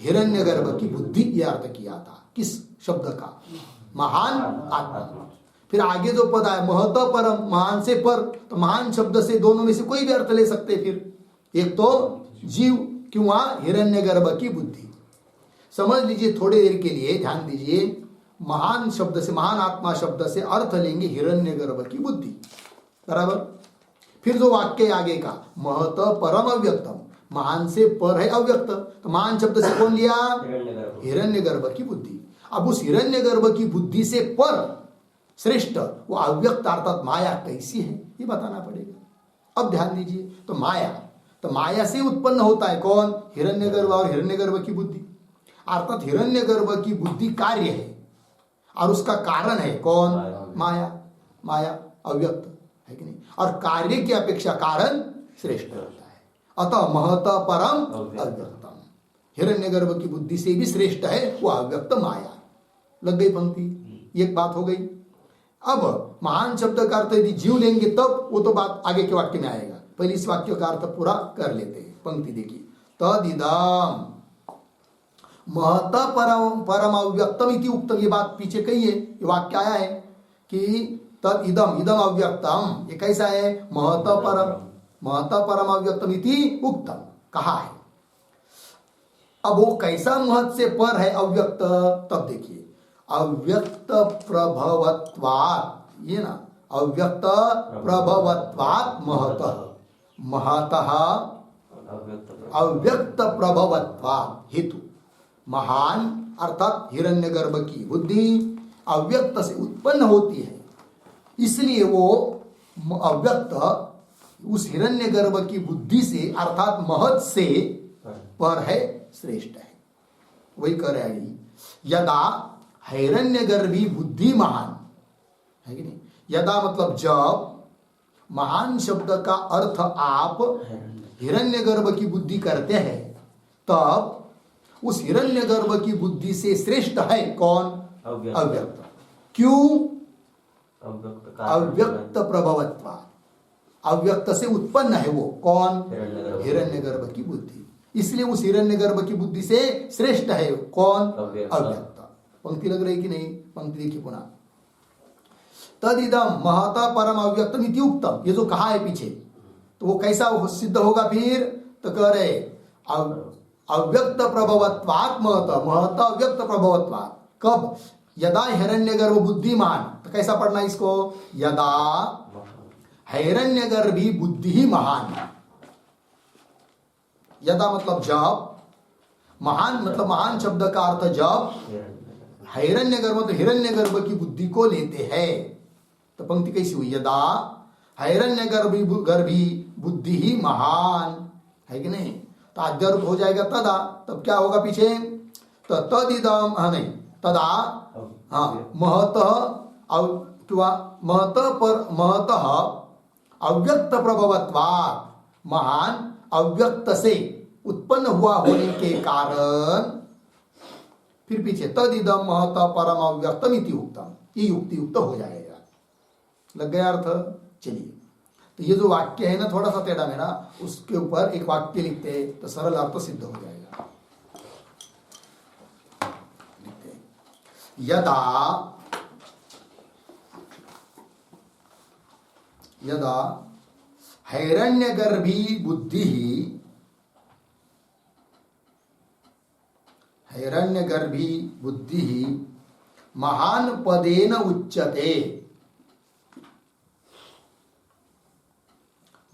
हिरण्यगर्भ की बुद्धि यह अर्थ किया था। किस शब्द का? महान आत्मा। फिर आगे जो पद आया महत परम, महान से पर, तो महान शब्द से दोनों में से कोई भी अर्थ ले सकते। फिर एक तो जीव किंवा हिरण्यगर्भ की बुद्धि। समझ लीजिए, थोड़ी देर के लिए ध्यान दीजिए, महान शब्द से, महान आत्मा शब्द से अर्थ लेंगे हिरण्यगर्भ की बुद्धि, बराबर। फिर जो वाक्य आगे का महत परम अव्यक्तम, महान से पर है अव्यक्त, तो महान शब्द से कौन लिया? हिरण्यगर्भ की बुद्धि। अब उस हिरण्यगर्भ की बुद्धि से पर श्रेष्ठ वो अव्यक्त अर्थात माया कैसी है, ये बताना पड़ेगा। अब ध्यान दीजिए, तो माया, तो माया से उत्पन्न होता है कौन? हिरण्यगर्भ और हिरण्यगर्भ की बुद्धि, अर्थात हिरण्यगर्भ की बुद्धि कार्य है और उसका कारण है कौन? माया। माया अव्यक्त है कि नहीं? और कार्य की अपेक्षा कारण श्रेष्ठ होता है। अतः महत परम अव्यक्तम, हिरण्यगर्भ की बुद्धि से भी श्रेष्ठ है वो अव्यक्त माया। लग गई पंक्ति, एक बात हो गई। अब महान शब्द का अर्थ यदि जीव लेंगे तब वो तो बात आगे के वाक्य में आएगा, पहले इस वाक्य का अर्थ पूरा कर लेते हैं। पंक्ति देखिए, तदिदम महत परम अव्यक्तम इति उक्तम, ये बात पीछे कही है, ये वाक्य आया है कि तद इदम, इदम अव्यक्तम, ये कैसा है? महत परम अव्यक्तम इति उक्तम, कहा है। अब वो कैसा महत से पर है अव्यक्त? तब देखिए, अव्यक्त प्रभवत्वात्, ये ना, अव्यक्त प्रभवत्वात् महतः, महतः अव्यक्त प्रभवत्वात् हेतु, महान अर्थात हिरण्यगर्भ की बुद्धि अव्यक्त से उत्पन्न होती है, इसलिए वो अव्यक्त उस हिरण्यगर्भ की बुद्धि से अर्थात महत से पर है, श्रेष्ठ है। वही कह रहे हैं, यदा हिरण्यगर्भी बुद्धि महान है कि नहीं? यदा मतलब जब, महान शब्द का अर्थ आप हिरण्यगर्भ की बुद्धि करते हैं, तब उस हिरण्यगर्भ की बुद्धि से श्रेष्ठ है कौन? अव्यक्त। क्यों? अव्यक्त प्रभवत्वा, अव्यक्त से उत्पन्न है वो कौन? हिरण्यगर्भ की बुद्धि, इसलिए उस हिरण्यगर्भ की बुद्धि से श्रेष्ठ है कौन? अव्यक्त। पंक्ति लग रही कि नहीं? पंक्ति देखिए पुनः, तदिदम महत परम अव्यक्तम इति उक्तम, ये जो कहा है पीछे, तो वो कैसा सिद्ध होगा फिर? तो कह रहे अव्यक्त प्रभवत्वात् महत, महत अव्यक्त प्रभवत्वात्। कब? यदा हिरण्यगर्भ बुद्धिमान, तो कैसा पढ़ना इसको? यदा हिरण्यगर्भी बुद्धि महान, यदा मतलब जब, महान मतलब महान शब्द का अर्थ जब हिरण्यगर्भ, तो हिरण्यगर्भ की बुद्धि को लेते हैं। तो पंक्ति कैसी हुई? यदा हिरण्यगर्भी बुद्धि ही महान है कि नहीं? तो आद्यरूप हो जाएगा तदा, तब क्या होगा पीछे? तो तदिदम, हाँ नहीं, तदा, हाँ, महत अव्यक्त प्रभवत्वात्, महान अव्यक्त से उत्पन्न हुआ होने के कारण, फिर पीछे तदिदम महत परम अव्यक्तम इति उक्तम, ये युक्ति युक्त हो जाएगा। लग गया अर्थ? चलिए, तो ये जो वाक्य है ना थोड़ा सा टेढ़ा मेढ़ा, उसके ऊपर एक वाक्य लिखते हैं तो सरल अर्थ सिद्ध हो जाएगा। यदा यदा हैरण्यगर्भी बुद्धि महान पदेन उच्यते,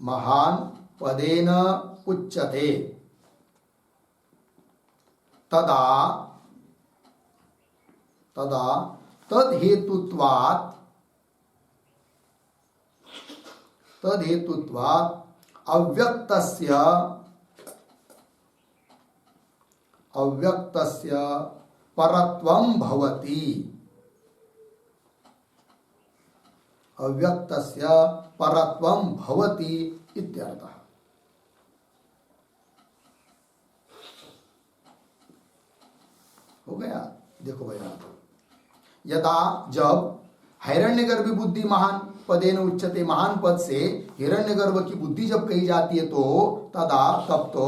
महान पदेन उच्यते, तदा तद्हेतुत्वात् अव्यक्तस्य परत्वं भवति, अव्यक्तस्य परत्वं भवति इत्यर्थः। हो गया? देखो भैया, यदा जब हिरण्यगर्भ बुद्धि महान पदेन उच्यते, महान पद से हिरण्यगर्भ की बुद्धि जब कही जाती है तो तदा तब तो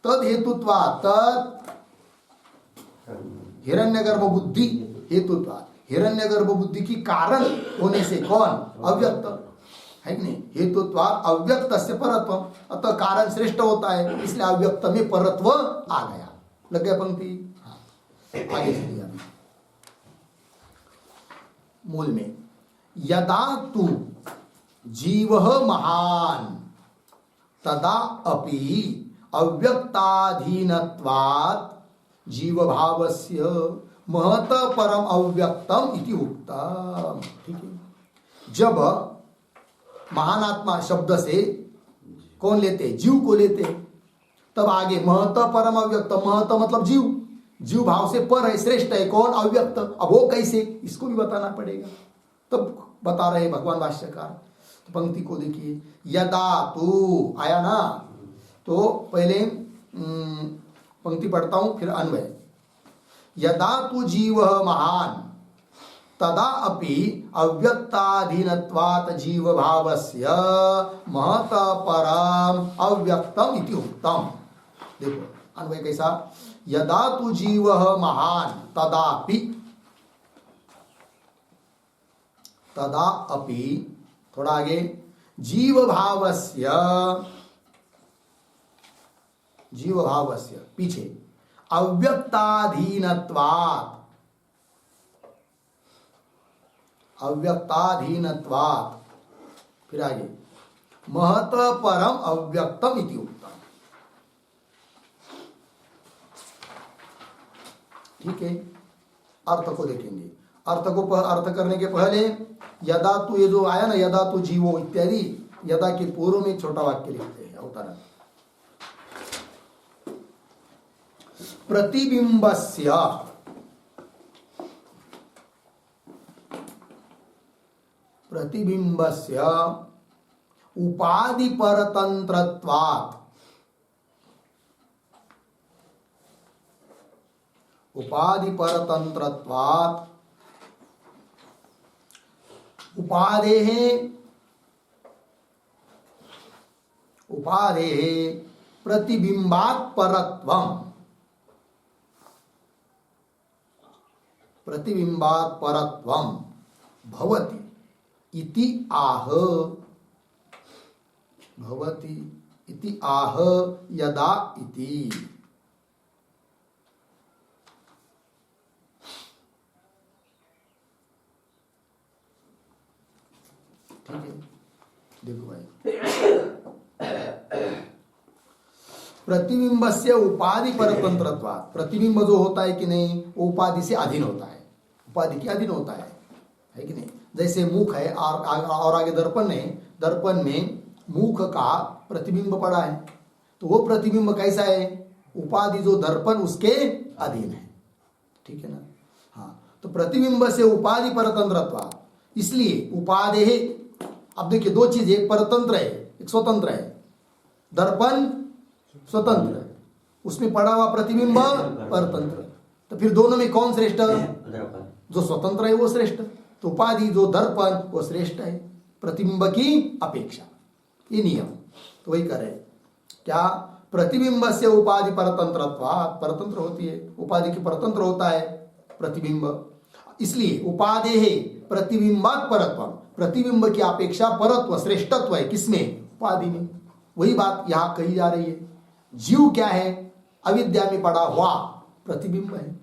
तद हेतुत्वा, तद हिरण्यगर्भ बुद्धि हेतुत्वा, हिरण्यगर्भ बुद्धि की कारण होने से, कौन? अव्यक्त है कि नहीं? हेतुत्वा अव्यक्त से परत्व, अतः कारण श्रेष्ठ होता है, इसलिए अव्यक्त में परत्व आ गया। लग गया पंक्ति? हाँ, आगे चलिए अभी मूल में। यदा तु जीवः महान तदा अपि अव्यक्ताधीनत्वात् जीवभावस्य महत परम अव्यक्तम इति उक्तम। ठीक है, जब महान आत्मा शब्द से कौन लेते? जीव को लेते, तब आगे महत परम अव्यक्त, महत मतलब जीव, जीव भाव से पर है, श्रेष्ठ है, कौन? अव्यक्त। अब वो कैसे, इसको भी बताना पड़ेगा, तब बता रहे भगवान भाष्यकार। तो पंक्ति को देखिए, यदा तू आया ना, तो पहले पंक्ति पढ़ता हूं फिर अन्वय। यदा तू जीव महान तदा अपि अव्यक्ताधीनत्वात् जीव भावस्य महत परम अव्यक्तम इति उक्तम। देखो अन्वय कैसा? यदा तू जीव महान तदापि, तदा अपि थोड़ा आगे, जीव भावस्य पीछे अव्यक्ताधीनत्वात् फिर आगे महत परम अव्यक्तम इति उक्तम। ठीक है, अर्थ को देखेंगे। अर्थ करने के पहले यदा तू, ये जो आया ना यदा तू जीवो इत्यादि, यदा के पूर्व में एक छोटा वाक्य लिखते हैं अवतरण। प्रतिबिंबस्य उपाधि परतंत्रत्वात्, उपाधि परतंत्रत्वात् उपाधेः प्रतिबिंबात् परत्वं भवति इति आह यदा इति। ठीक है, देखो भाई, प्रतिबिंब से उपाधि परतंत्रत्वात्, प्रतिबिंब जो होता है कि नहीं, वो उपाधि से अधीन होता है, उपाधि के अधीन होता है कि नहीं? जैसे मुख है और आगे दर्पण है, दर्पण में मुख का प्रतिबिंब पड़ा है, तो वो प्रतिबिंब कैसा है? उपाधि जो दर्पण उसके अधीन है। ठीक है ना? हाँ, तो प्रतिबिंब से उपाधि परतंत्रत्वात्, इसलिए उपाधि, अब देखिए दो चीज, एक परतंत्र है एक स्वतंत्र है। दर्पण स्वतंत्र है, उसमें पड़ा हुआ प्रतिबिंब परतंत्र। तो फिर दोनों में कौन श्रेष्ठ? जो स्वतंत्र है वो श्रेष्ठ। तो उपाधि जो दर्पण वो श्रेष्ठ है प्रतिबिंब की अपेक्षा। ये नियम तो वही करे क्या? प्रतिबिंब से उपाधि परतंत्रत्वात्, परतंत्र होती है उपाधि की, परतंत्र होता है प्रतिबिंब। इसलिए उपाधि है प्रतिबिंबात परत्व, प्रतिबिंब की अपेक्षा परत्व श्रेष्ठत्व है किसमें? उपाधि में। वही बात यहां कही जा रही है। जीव क्या है? अविद्या में पड़ा हुआ प्रतिबिंब है,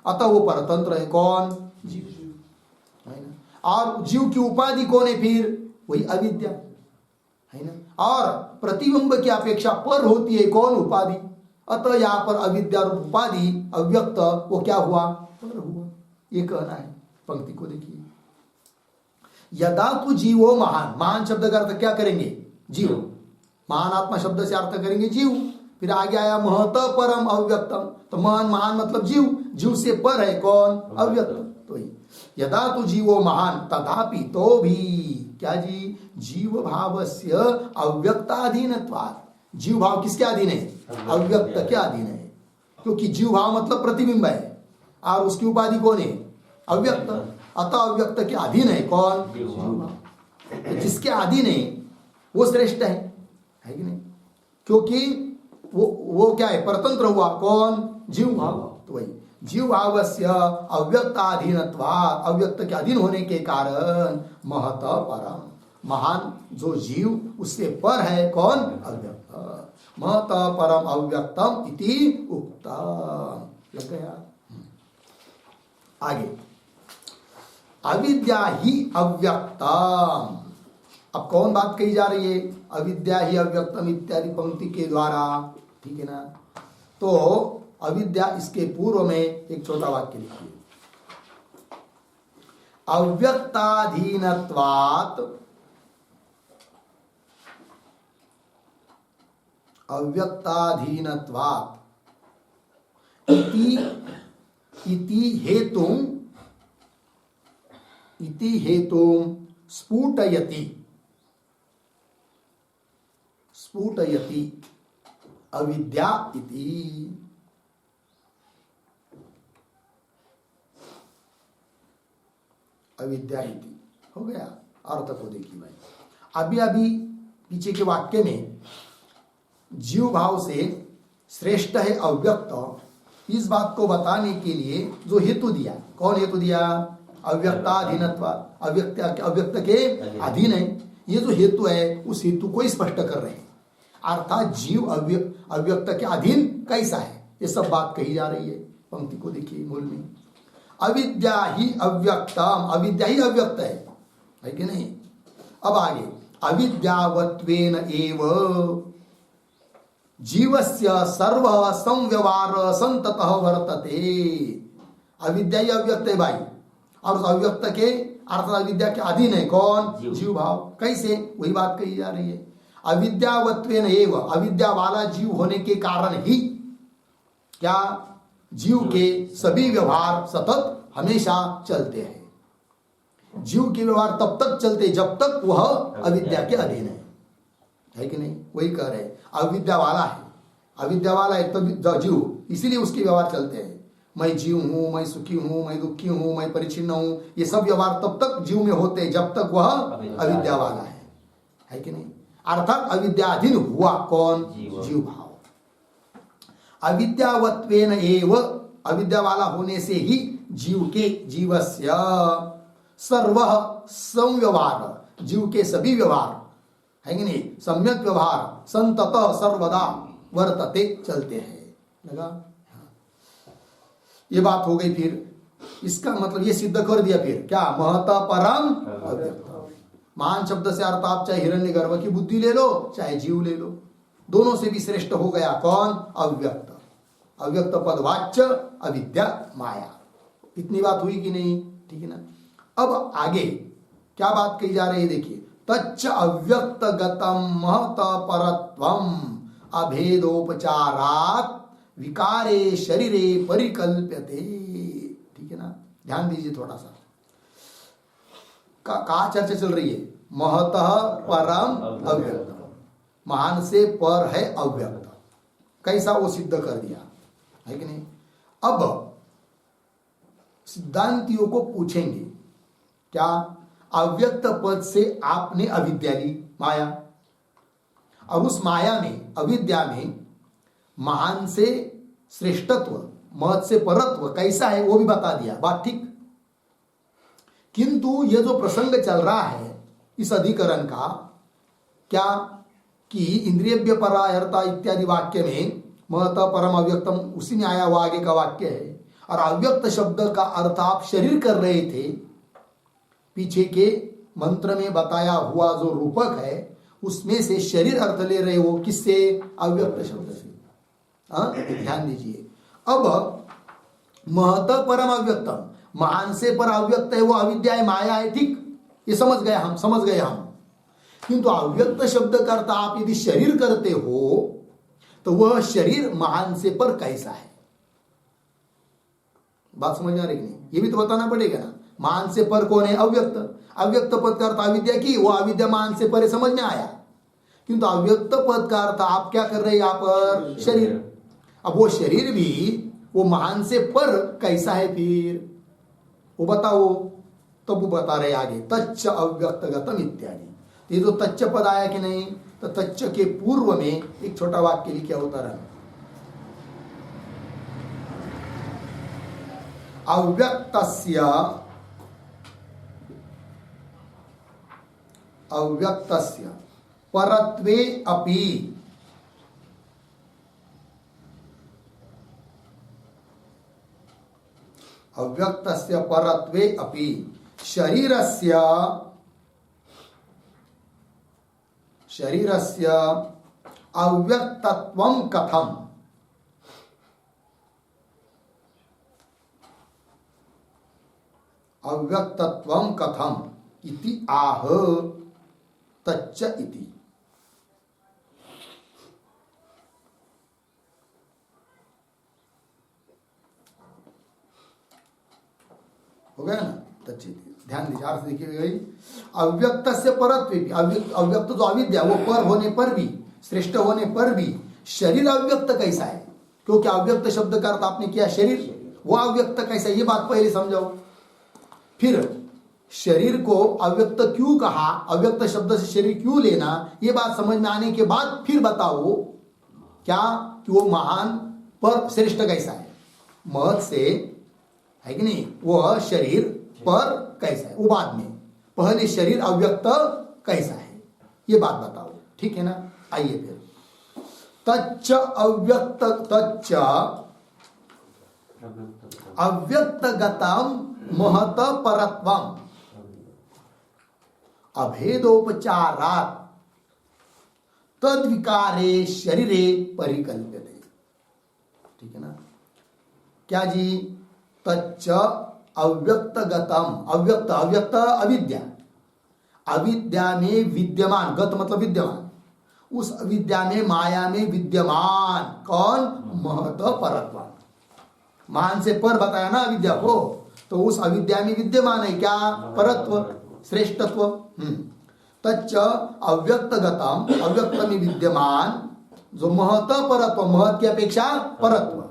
अतः वो परतंत्र है। कौन? जीव है ना। और जीव की उपाधि कौन है फिर? वही अविद्या है ना। और प्रतिबिंब की अपेक्षा पर होती है कौन? उपाधि। अतः यहाँ पर अविद्या और उपाधि अव्यक्त वो क्या हुआ? पर हुआ। ये कहना है। पंक्ति को देखिए, यदा तु जीवो महान, महान शब्द का अर्थ क्या करेंगे? जीव। महान आत्मा शब्द से अर्थ करेंगे जीव। फिर आगे आया महत परम अव्यक्तम, तो महान महान मतलब जीव, जीव से पर है कौन? अव्यक्त। तो यदा तु जीवो महान तथापि तो भी क्या जी? जीव भावस्य अव्यक्ताधीनत्वात्, जीव भाव किसके अधीन है? अव्यक्त के अधीन है। क्योंकि जीव भाव मतलब प्रतिबिंब है और उसकी उपाधि कौन है? अव्यक्त। अतः अव्यक्त के अधीन है कौन? जीव भाव। जिसके अधीन है वो श्रेष्ठ है कि नहीं? क्योंकि वो क्या है? परतंत्र हुआ कौन? जीव भाव। तो वही जीव भावस्य अव्यक्ताधीनत्वात्, अव्यक्त के अधीन होने के कारण महत परम, महान जो जीव उससे पर है कौन? अव्यक्त। महत परम अव्यक्तम इति उक्तम। लग गया? आगे अविद्या ही अव्यक्तम। अब कौन बात कही जा रही है? अविद्या ही अव्यक्तम इत्यादि पंक्ति के द्वारा, ठीक है ना। तो अविद्या, इसके पूर्व में एक छोटा वाक्य लिखिए, अव्यक्ताधीनत्वात्, अव्यक्ताधीनत्वात् इति हेतुम स्फुटयति अविद्या इति। अविद्या इति हो गया। अर्थ को देखिए भाई, अभी पीछे के वाक्य में जीव भाव से श्रेष्ठ है अव्यक्त, इस बात को बताने के लिए जो हेतु दिया, कौन हेतु दिया? अव्यक्ताधीनत्व, अव्यक्त के अधीन है। ये जो हेतु है उस हेतु को स्पष्ट कर रहे हैं। अर्थात जीव अव्यक्त के अधीन कैसा है, ये सब बात कही जा रही है। पंक्ति को देखिए मूल में, अविद्या ही अव्यक्तम, अविद्या ही अव्यक्त है कि नहीं? अब आगे अविद्यावत्वेन एव जीवस्य सर्व संव्यवहार संततः वर्तते। अविद्या ही अव्यक्त है भाई, और उस अव्यक्त के अर्थात अविद्या के अधीन है कौन? जीव भाव। कैसे? वही बात कही जा रही है। अविद्यावत्वेन एव, अविद्या वाला जीव होने के कारण ही क्या? जीव के सभी व्यवहार सतत हमेशा चलते हैं। जीव के व्यवहार तब तक चलते जब तक वह अविद्या के अधीन है कि नहीं? वही कह रहे हैं, अविद्या वाला है, अविद्या वाला है तो जीव, इसीलिए उसके व्यवहार चलते हैं। मैं जीव हूं, मैं सुखी हूं, मैं दुखी हूं, मैं परिचिन्न हूं, ये सब व्यवहार तब तक जीव में होते हैं जब तक वह अविद्या वाला है कि नहीं? अर्थात अविद्याधीन हुआ कौन? जीव भाव। अविद्यावत्वेन एव, अविद्या वाला होने से ही जीव के, जीवस्य सर्व संव्यवहार, जीव के सभी व्यवहार है कि नहीं, सम्यक व्यवहार संतत सर्वदा वर्तते, चलते हैं। लगा? ये बात हो गई। फिर इसका मतलब ये सिद्ध कर दिया फिर क्या? महता परम अव्यक्त। महान शब्द से अर्थ आप चाहे हिरण्यगर्भ की बुद्धि ले लो चाहे जीव ले लो, दोनों से भी श्रेष्ठ हो गया कौन? अव्यक्त। अव्यक्त पदवाच्य अविद्या माया। इतनी बात हुई कि नहीं? ठीक है ना। अब आगे क्या बात कही जा रही है देखिए, तच्च अव्यक्त गतम महत परत्वम अभेदोपचारात् विकारे शरीरे परिकल्प्यते। ठीक है ना, ध्यान दीजिए थोड़ा सा। कहा चर्चा चल रही है? महतः परम अव्यक्त। महान से पर है अव्यक्त, कैसा वो सिद्ध कर दिया है कि नहीं। अब सिद्धांतियों को पूछेंगे क्या, अव्यक्त पद से आपने अविद्या ली, माया, और उस माया में अविद्या में महान से श्रेष्ठत्व, महत से परत्व कैसा है वो भी बता दिया, बात ठीक। किंतु ये जो प्रसंग चल रहा है इस अधिकरण का, क्या कि इंद्रियभ्य परायरता इत्यादि वाक्य में महत परम अव्यक्तम उसी में आया हुआ आगे का वाक्य है, और अव्यक्त शब्द का अर्थ आप शरीर कर रहे थे, पीछे के मंत्र में बताया हुआ जो रूपक है उसमें से शरीर अर्थ ले रहे हो, किससे, अव्यक्त शब्द से। ध्यान दीजिए, अब महत परम अव्यक्तम, महान से पर अव्यक्त है वो अविद्या है, माया है, ठीक, ये समझ गए हम। किंतु अव्यक्त शब्द का अर्थ आप यदि शरीर करते हो तो वह शरीर महान से पर कैसा है, बात समझ में आ रही नहीं, ये भी तो बताना पड़ेगा ना। महान से पर कौन है, अव्यक्त, अव्यक्त पद का अर्थ अविद्या की, वो अविद्या महान से पर समझ में आया। किंतु अव्यक्त पद का अर्थ आप क्या कर रहे हैं यहाँ पर, शरीर। अब वो शरीर भी वो महान से पर कैसा है फिर वो बताओ, तो वो बता रहे आगे, तच्च अव्यक्तगतम इत्यादि। ये जो तच्च पद आया कि नहीं, तो तच्च के पूर्व में एक छोटा वाक्य लिखा होता रहा, अव्यक्तस्य परत्वे अपि, अव्यक्तस्य परत्वे अपि शरीरस्य अव्यक्तत्वं कथम, अव्यक्तत्वं कथम इति आह तच्च इति। हो गया ना, तच्च इति। ध्यान दीजिए, अर्थ देखिए गई, अव्यक्त से परत्व, अव्यक्त जो अविद्या वो पर होने पर भी, श्रेष्ठ होने पर भी शरीर अव्यक्त कैसा है, क्योंकि अव्यक्त शब्द का अर्थ आपने किया शरीर, वो अव्यक्त कैसा है ये बात पहले समझाओ। फिर शरीर को अव्यक्त क्यों कहा, अव्यक्त शब्द से शरीर क्यों लेना, ये बात समझ में आने के बाद फिर बताओ क्या कि वो महान पर श्रेष्ठ कैसा है, महत से है कि नहीं, वो शरीर पर कैसा है वो बाद में, पहले शरीर अव्यक्त कैसा है ये बात बताओ, ठीक है ना। आइए फिर, तच्च अव्यक्त, तच्च अव्यक्तगतम महत परत्वम अभेदोपचारात् तद्विकारे शरीरे परिकल्प्यते, ठीक है ना। क्या जी, तच्च अव्यक्तगतम, अव्यक्त, अव्यक्त अविद्या, अविद्या में विद्यमान, गत मतलब विद्यमान, उस अविद्या में माया में विद्यमान कौन, महत परत्व, मान से पर बताया ना अविद्या को, तो उस अविद्या में विद्यमान है क्या, परत्व, श्रेष्ठत्व। तच्च अव्यक्तगतम, अव्यक्त में विद्यमान जो महत परत्व, महत की अपेक्षा परत्व,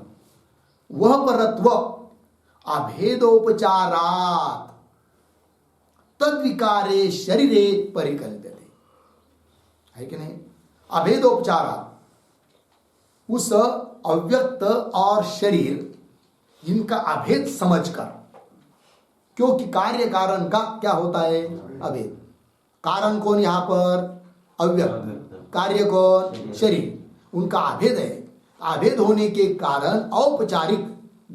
वह परत्व अभेदोपचारात् तद्विकारे शरीरे परिकल्प्यते, है कि नहीं। अभेदोपचारात्, उस अव्यक्त और शरीर इनका अभेद समझकर, क्योंकि कार्य कारण का क्या होता है, अभेद, कारण कौन यहां पर, अव्यक्त, कार्य कौन, शरीर, उनका अभेद है। अभेद होने के कारण औपचारिक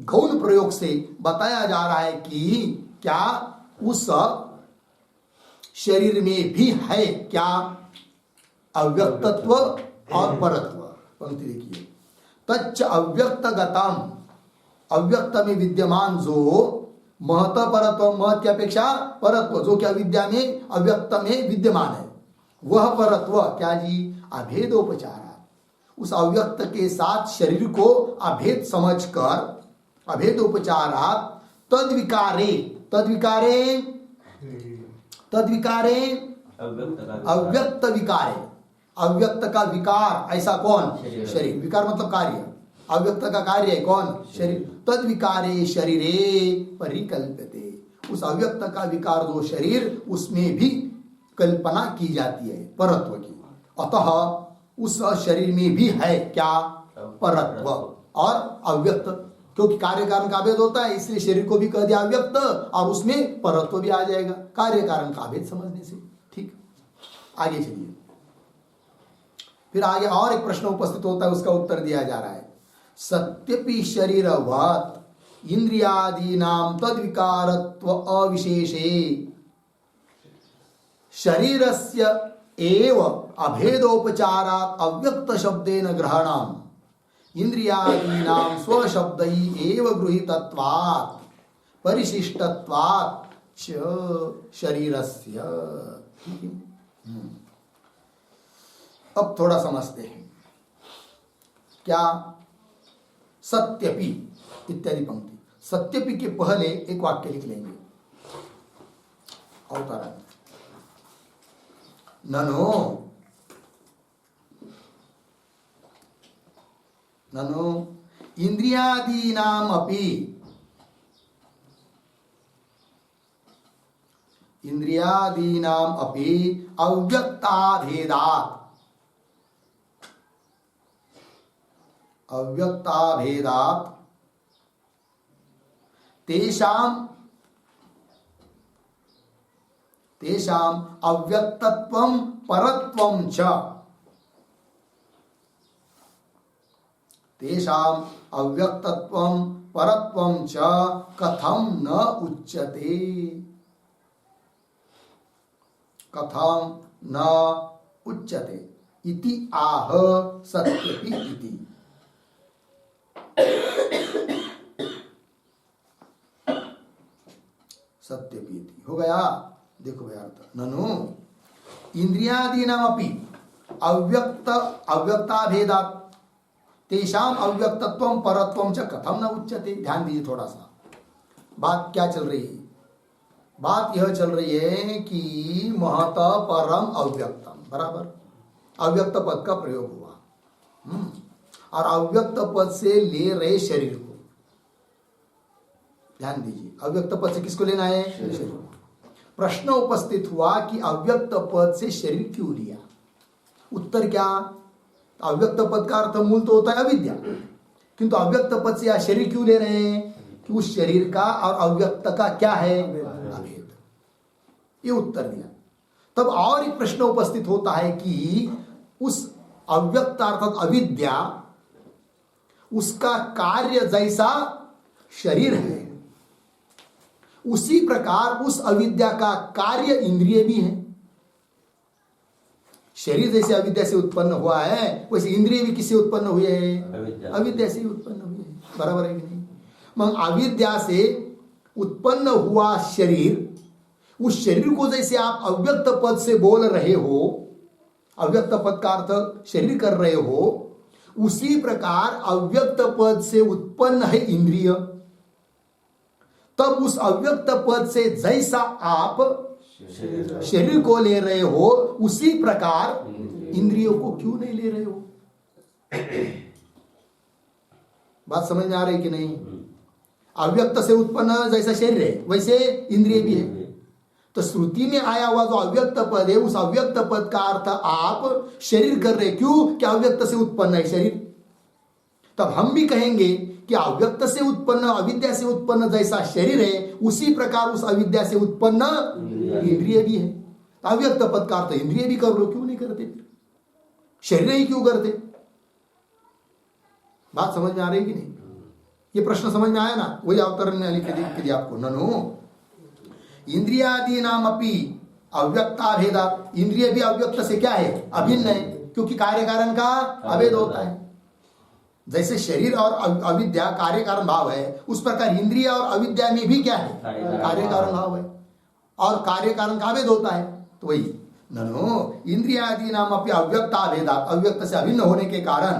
गौण प्रयोग से बताया जा रहा है कि क्या उस शरीर में भी है क्या, अव्यक्तत्व और परत्व। पंक्ति देखिए, तच्च अव्यक्तगतम, अव्यक्त में विद्यमान जो महत परत्व, महत की अपेक्षा परत्व, जो क्या विद्या में अव्यक्त में विद्यमान है, वह परत्व क्या जी, अभेदोपचार, उस अव्यक्त के साथ शरीर को अभेद समझकर, अभेदोपचारात् तद्विकारे, तद्विकारे अव्यक्त विकारे, अव्यक्त का विकार ऐसा कौन? शरीर। विकार मतलब कार्य, अव्यक्त का कार्य है कौन? शरीर। तद विकारे शरीरे परिकल्प्यते, उस अव्यक्त का विकार जो शरीर, उसमें भी कल्पना की जाती है परत्व की। अतः उस शरीर में भी है क्या? परत्व और अव्यक्त, क्योंकि कार्य कारण का भेद होता है, इसलिए शरीर को भी कह दिया अव्यक्त और उसमें परत्व भी आ जाएगा कार्य कारण का भेद समझने से। ठीक, आगे चलिए। फिर आगे और एक प्रश्न उपस्थित होता है, उसका उत्तर दिया जा रहा है। सत्यपि शरीरवत् इंद्रियादीनां तद्विकारत्व अविशेषे शरीरस्य एव अभेदोपचारात् अव्यक्त शब्देन ग्रहणम् इंद्रियादीनां स्वशब्दै एव गृहीतत्वात् परिशिष्टत्वात् च शरीरस्य। अब थोड़ा समझते हैं क्या सत्यपि इत्यादि पंक्ति। सत्यपि के पहले एक वाक्य लिख लेंगे अवतरण। ननो ननो इंद्रियादीनाम अपि अव्यक्ताभेदात् तेषाम् अव्यक्तत्वं परत्वं च कथं न उच्यते इति आह सत्यपि इति। सत्यपीति हो गया। देखो भैया अर्थ, ननु इंद्रियादीनामपि अव्यक्ताभेदात् तेषाम अव्यक्तत्वं परत्वं च कथम न उच्यते। ध्यान दीजिए थोड़ा सा, बात क्या चल रही है? बात यह चल रही है कि महत परम अव्यक्तम, बराबर अव्यक्त पद का प्रयोग हुआ और अव्यक्त पद से ले रहे शरीर को। ध्यान दीजिए, अव्यक्त पद से किसको लेना है? शरीर को। प्रश्न उपस्थित हुआ कि अव्यक्त पद से शरीर क्यों लिया? उत्तर क्या? अव्यक्त पद का अर्थ मूल तो होता है अविद्या, किंतु अव्यक्त पद से या शरीर क्यों ले रहे हैं? कि उस शरीर का और अव्यक्त का क्या है? अभेद। ये उत्तर दिया। तब और एक प्रश्न उपस्थित होता है कि उस अव्यक्त अर्थात अविद्या, उसका कार्य जैसा शरीर है, उसी प्रकार उस अविद्या का कार्य इंद्रिय भी है। शरीर जैसे अविद्या से उत्पन्न हुआ है, वैसे इंद्रिय भी किससे उत्पन्न हुए हैं? अविद्या से उत्पन्न हुए हैं, बराबर है कि नहीं? मगर अविद्या से उत्पन्न हुआ शरीर, उस शरीर को जैसे आप अव्यक्त पद से बोल रहे हो, अव्यक्त पद का अर्थ शरीर कर रहे हो, उसी प्रकार अव्यक्त पद से उत्पन्न है इंद्रिय। तब उस अव्यक्त पद से जैसा आप शरीर को ले रहे हो, उसी प्रकार इंद्रियों को क्यों नहीं ले रहे हो? बात समझ में आ रही कि नहीं? अव्यक्त से उत्पन्न जैसा शरीर है, वैसे इंद्रिय भी है। तो श्रुति में आया हुआ जो अव्यक्त पद है, उस अव्यक्त पद का अर्थ आप शरीर कर रहे, क्यों? कि अव्यक्त से उत्पन्न है शरीर। तब हम भी कहेंगे कि अव्यक्त से उत्पन्न, अविद्या से उत्पन्न जैसा शरीर है, उसी प्रकार उस अविद्या से उत्पन्न इंद्रिय भी है। अव्यक्त पद का अर्थ इंद्रिय भी कर लो, क्यों नहीं करते? फिर शरीर ही क्यों करते? बात समझ में आ रही कि नहीं? ये प्रश्न समझ में आया ना? वही अवतरण ने लिख दिया आपको। ननु इंद्रियादीनामपि अव्यक्ताभेदात्, इंद्रिय भी अव्यक्त से क्या है? अभिन्न है, क्योंकि कार्य कारण का अभेद होता है। जैसे शरीर और अविद्या कार्य कारण भाव है, उस प्रकार इंद्रिय और अविद्या में भी क्या है? कार्य कारण भाव है, और कार्य कारण का भेद होता है। तो वही ननो इंद्रियादीनाम अपि अव्यक्ताभेदात्, अव्यक्त से अभिन्न होने के कारण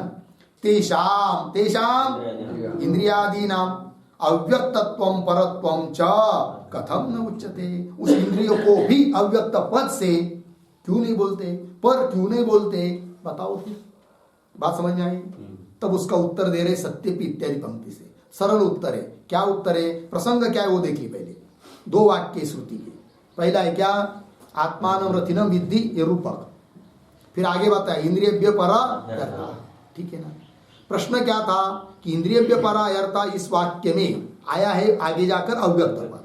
तेषाम इंद्रियादीनाम अव्यक्तत्वं परत्वं च कथम न उच्यते। उस इंद्रियों को भी अव्यक्त पद से क्यों नहीं बोलते? पर क्यों नहीं बोलते? बताओ फिर, बात समझ में आई? तब उसका उत्तर दे रहे सत्यपि इत्यादि पंक्ति से। सरल उत्तर है। क्या उत्तर है? प्रसंग क्या है वो देखिए पहले। 2 वाक्य श्रुति के। पहला है क्या? आत्मानं रथिनं विद्धि, ये रूपक। फिर आगे बताया इंद्रियभ्य परा यर्ता, ठीक है ना। प्रश्न क्या था कि इंद्रियभ्य परा यर्ता इस वाक्य में आया है आगे जाकर अव्यक्त पद।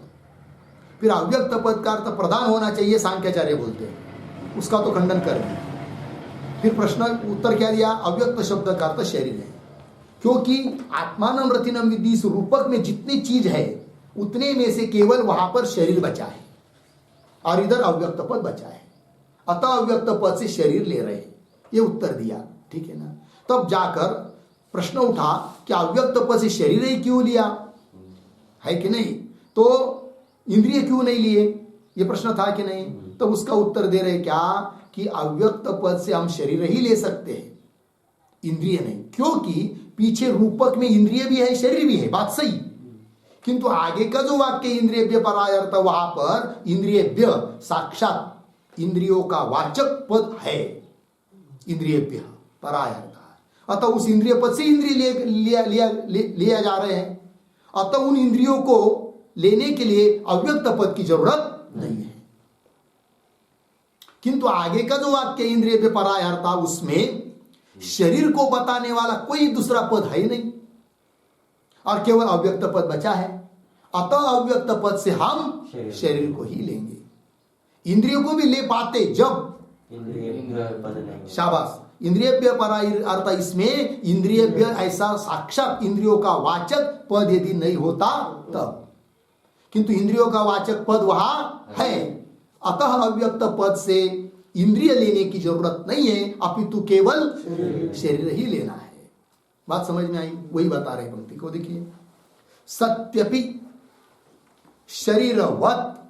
फिर अव्यक्त पद का अर्थ प्रधान होना चाहिए, सांख्याचार्य बोलते हैं, उसका तो खंडन कर दिया। फिर प्रश्न उत्तर क्या दिया? अव्यक्त शब्द का अर्थ शरीर है, क्योंकि आत्मानं रथिनं विद्धि इस रूपक में जितनी चीज है उतने में से केवल वहां पर शरीर बचा है और इधर अव्यक्त पद बचा है, अतः अव्यक्त पद से शरीर ले रहे हैं, ये उत्तर दिया, ठीक है ना। तब जाकर प्रश्न उठा कि अव्यक्त पद से शरीर ही क्यों लिया, है कि नहीं, तो इंद्रिय क्यों नहीं लिए, ये प्रश्न था कि नहीं। तो उसका उत्तर दे रहे क्या कि अव्यक्त पद से हम शरीर ही ले सकते हैं, इंद्रिय नहीं, क्योंकि पीछे रूपक में इंद्रिय भी है शरीर भी है, बात सही। किंतु आगे का जो वाक्य इंद्रियभ्य परायर्थ, वहां पर इंद्रियभ्य साक्षात इंद्रियों का वाचक पद है, इंद्रियभ्य परायर्थ। अतः उस इंद्रिय पद से इंद्रिय लिया जा रहे हैं, अतः उन इंद्रियों को लेने के लिए अव्यक्त पद की जरूरत नहीं है। किंतु आगे का जो वाक्य इंद्रियभ्य परायर्थ, उसमें शरीर को बताने वाला कोई दूसरा पद है नहीं और केवल अव्यक्त पद बचा है, अतः अव्यक्त पद से हम शरीर को ही लेंगे। इंद्रियों को भी ले पाते जब शाबाश इंद्रियभ्य परायर्थ, इसमें इंद्रियभ्य ऐसा साक्षात इंद्रियों का वाचक पद यदि नहीं होता तब, किंतु इंद्रियों का वाचक पद वहां है, अतः अव्यक्त पद से इंद्रिय लेने की जरूरत नहीं है, अपितु केवल शरीर ही लेना है। बात समझ में आई? वही बता रहे पंक्ति को देखिए। सत्यपि शरीरवत्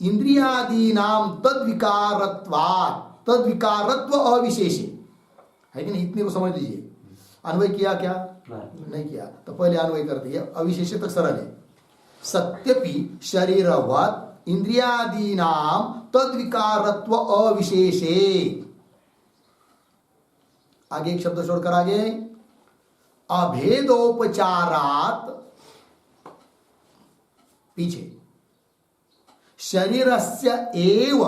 इंद्रियादीनां तद्विकारत्वात्, तद्विकारत्व अविशेषे, है कि नहीं, इतने को समझ लीजिए। अन्वय किया क्या? नहीं किया, तो पहले अन्वय कर दिया, अविशेषे तक सरल है। सत्यपि शरीरवत् इंद्रियादीनां तद्विकारत्व अविशेषे, आगे एक शब्द छोड़कर आगे, अभेदोपचारात्, पीछे शरीरस्य एव,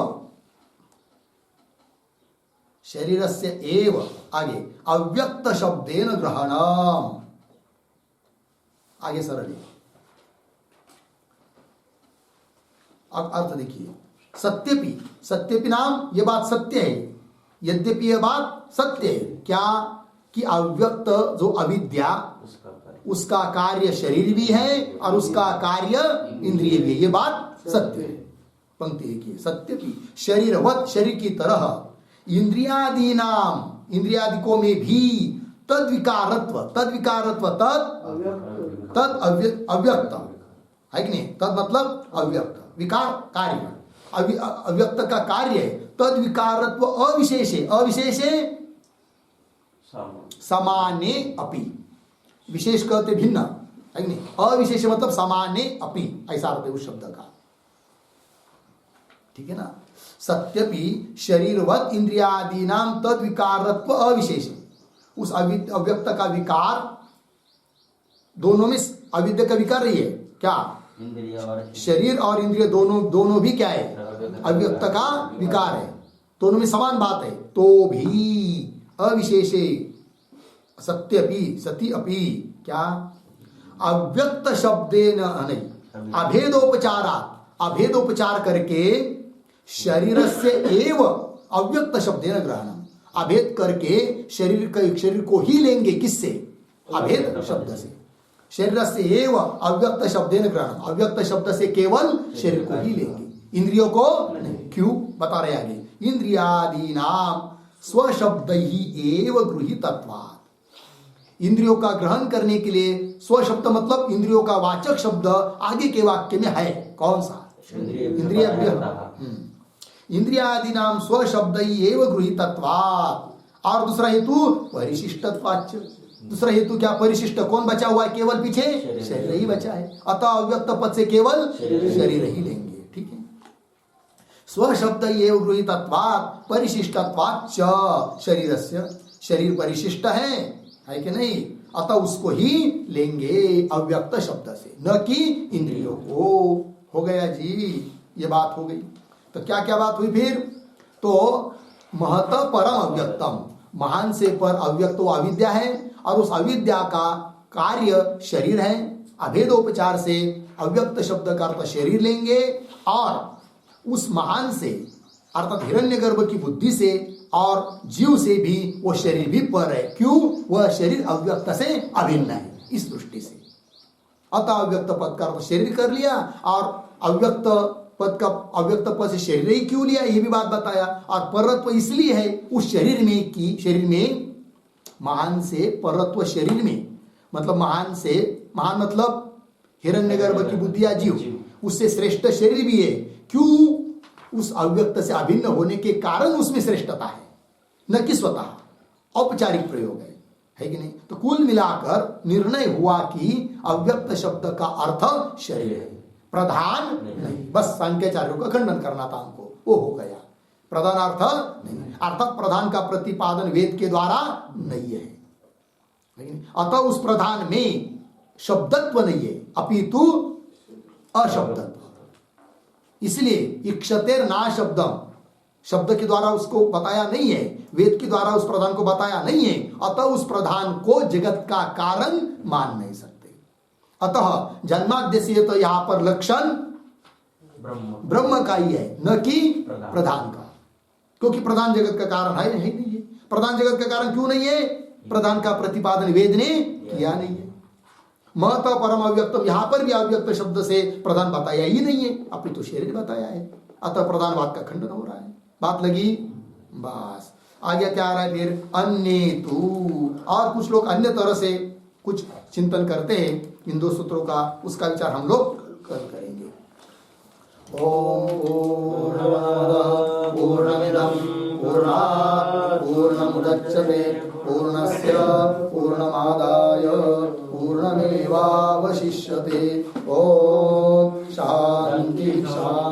आगे अव्यक्त शब्देन ग्रहणम, आगे सरल है। अब अर्थ देखिए, सत्यपि, सत्यपि नाम ये बात सत्य है, यद्यपि ये बात सत्य है क्या कि अव्यक्त जो अविद्या उसका कार्य शरीर भी है और उसका कार्य इंद्रिय भी है, ये बात सत्य है। पंक्ति देखिए, सत्यपि शरीरवत्, शरीर की तरह, इंद्रियादीनाम, इंद्रियादिकों में भी, तद्विकारत्व, तद्विकारत्व तद अव्यक्त है कि नहीं, तद मतलब अव्यक्त, विकार कार्य, अव्यक्त का कार्य है, तद्विकारत्व अविशेषे, अविशेषे समाने अपि, विशेष कहते भिन्न है कि नहीं, अविशेष मतलब समाने अपि, ऐसा अर्थ है उस शब्द का, ठीक है ना। सत्यपि शरीरवत् इंद्रियादीनां तद्विकारत्व अविशेष, उस अव्यक्त का विकार, दोनों में अविद्या का विकार रही है क्या, शरीर और इंद्रिय दोनों भी क्या है, अव्यक्त का विकार है, दोनों में समान बात है, तो भी अविशेषे सत्यपि सति अपि क्या, अव्यक्त शब्देन नहीं, अभेदोपचारात्, अभेदोपचार करके शरीर से एव अव्यक्त शब्देन ग्रहणम, अभेद करके शरीर को ही लेंगे, किससे, अभेद शब्द से, शरीर से एव अव्यक्त शब्देन ग्रहणम, अव्यक्त शब्द से केवल शरीर को ही लेंगे, इंद्रियों को नहीं। क्यों, बता रहे आगे, इंद्रियादीनाम स्वशब्दैहि एव गृहीतत्वात्, इंद्रियों का ग्रहण करने के लिए स्वशब्द मतलब इंद्रियों का वाचक शब्द आगे के वाक्य में है, कौन सा, इंद्रिय, इंद्रियादीनाम स्वशब्दैहि एव गृहीतत्वात्, और दूसरा हेतु परिशिष्टत्वाच्च, दूसरा हेतु क्या, परिशिष्ट, कौन बचा हुआ है, केवल पीछे शरीर ही बचा है, अतः अव्यक्त पद से केवल शरीर ही लेंगे, ठीक है। स्वशब्द ये गृहीतत्वात् परिशिष्टत्वात् च शरीरस्य, शरीर परिशिष्ट है कि नहीं, अतः उसको ही लेंगे अव्यक्त शब्द से, न कि इंद्रियों को। हो गया जी, ये बात हो गई। तो क्या क्या बात हुई फिर? तो महत परम अव्यक्तम, महान से पर अव्यक्त वो अविद्या है, और उस अविद्या का कार्य शरीर है। अभेदोपचार से अव्यक्त शब्द का अर्थ शरीर लेंगे, और उस महान से अर्थात हिरण्यगर्भ की बुद्धि से और जीव से भी वो शरीर भी पर है। क्यों? वह शरीर अव्यक्त से अभिन्न है, इस दृष्टि से। अतः अव्यक्त पद का अर्थ शरीर कर लिया, और अव्यक्त पद का अव्यक्त पद से शरीर ही क्यों लिया, ये भी बात बताया। और परत्व इसलिए है उस शरीर में कि शरीर में महान से परत्व, शरीर में मतलब महान से, महान मतलब हिरण्यगर्भ की बुद्धि या जीव, उससे श्रेष्ठ शरीर भी है। क्यों? उस अव्यक्त से अभिन्न होने के कारण उसमें श्रेष्ठता है, न कि स्वतः। औपचारिक प्रयोग है कि नहीं? तो कुल मिलाकर निर्णय हुआ कि अव्यक्त शब्द का अर्थ शरीर है, प्रधान नहीं। बस सांख्याचार्यों का खंडन करना था हमको, वो हो गया। प्रधान अर्थ नहीं, अर्थात प्रधान का प्रतिपादन वेद के द्वारा नहीं है। अतः उस प्रधान में शब्दत्व नहीं है, अपितु अशब्दत्व। इसलिए इक्षतेर ना शब्दम, शब्द के द्वारा उसको बताया नहीं है, वेद के द्वारा उस प्रधान को बताया नहीं है। अतः उस प्रधान को जगत का कारण मान नहीं सकते। अतः जन्माद्य से तो यहां पर लक्षण ब्रह्म का ही है, न कि प्रधान का। क्योंकि प्रधान जगत का कारण है ही नहीं है। प्रधान जगत का कारण क्यों नहीं है? प्रधान का प्रतिपादन वेद ने किया नहीं है। महत परम अव्यक्तम, यहां पर भी अव्यक्त शब्द से प्रधान बताया ही नहीं है, अपनी तो शरीर बताया है। अतः प्रधानवाद का खंडन हो रहा है। बात लगी? बस आगे क्या आ रहा है फिर? अन्य तू, और कुछ लोग अन्य तरह से कुछ चिंतन करते हैं इन दो सूत्रों का, उसका विचार हम लोग कल करेंगे। ओम पूर्णमदः पूर्णमिदं पूर्णात् पूर्णमुदच्यते पूर्णस्य पूर्णमादाय पूर्णमेवावशिष्यते। ओम शांति शांति।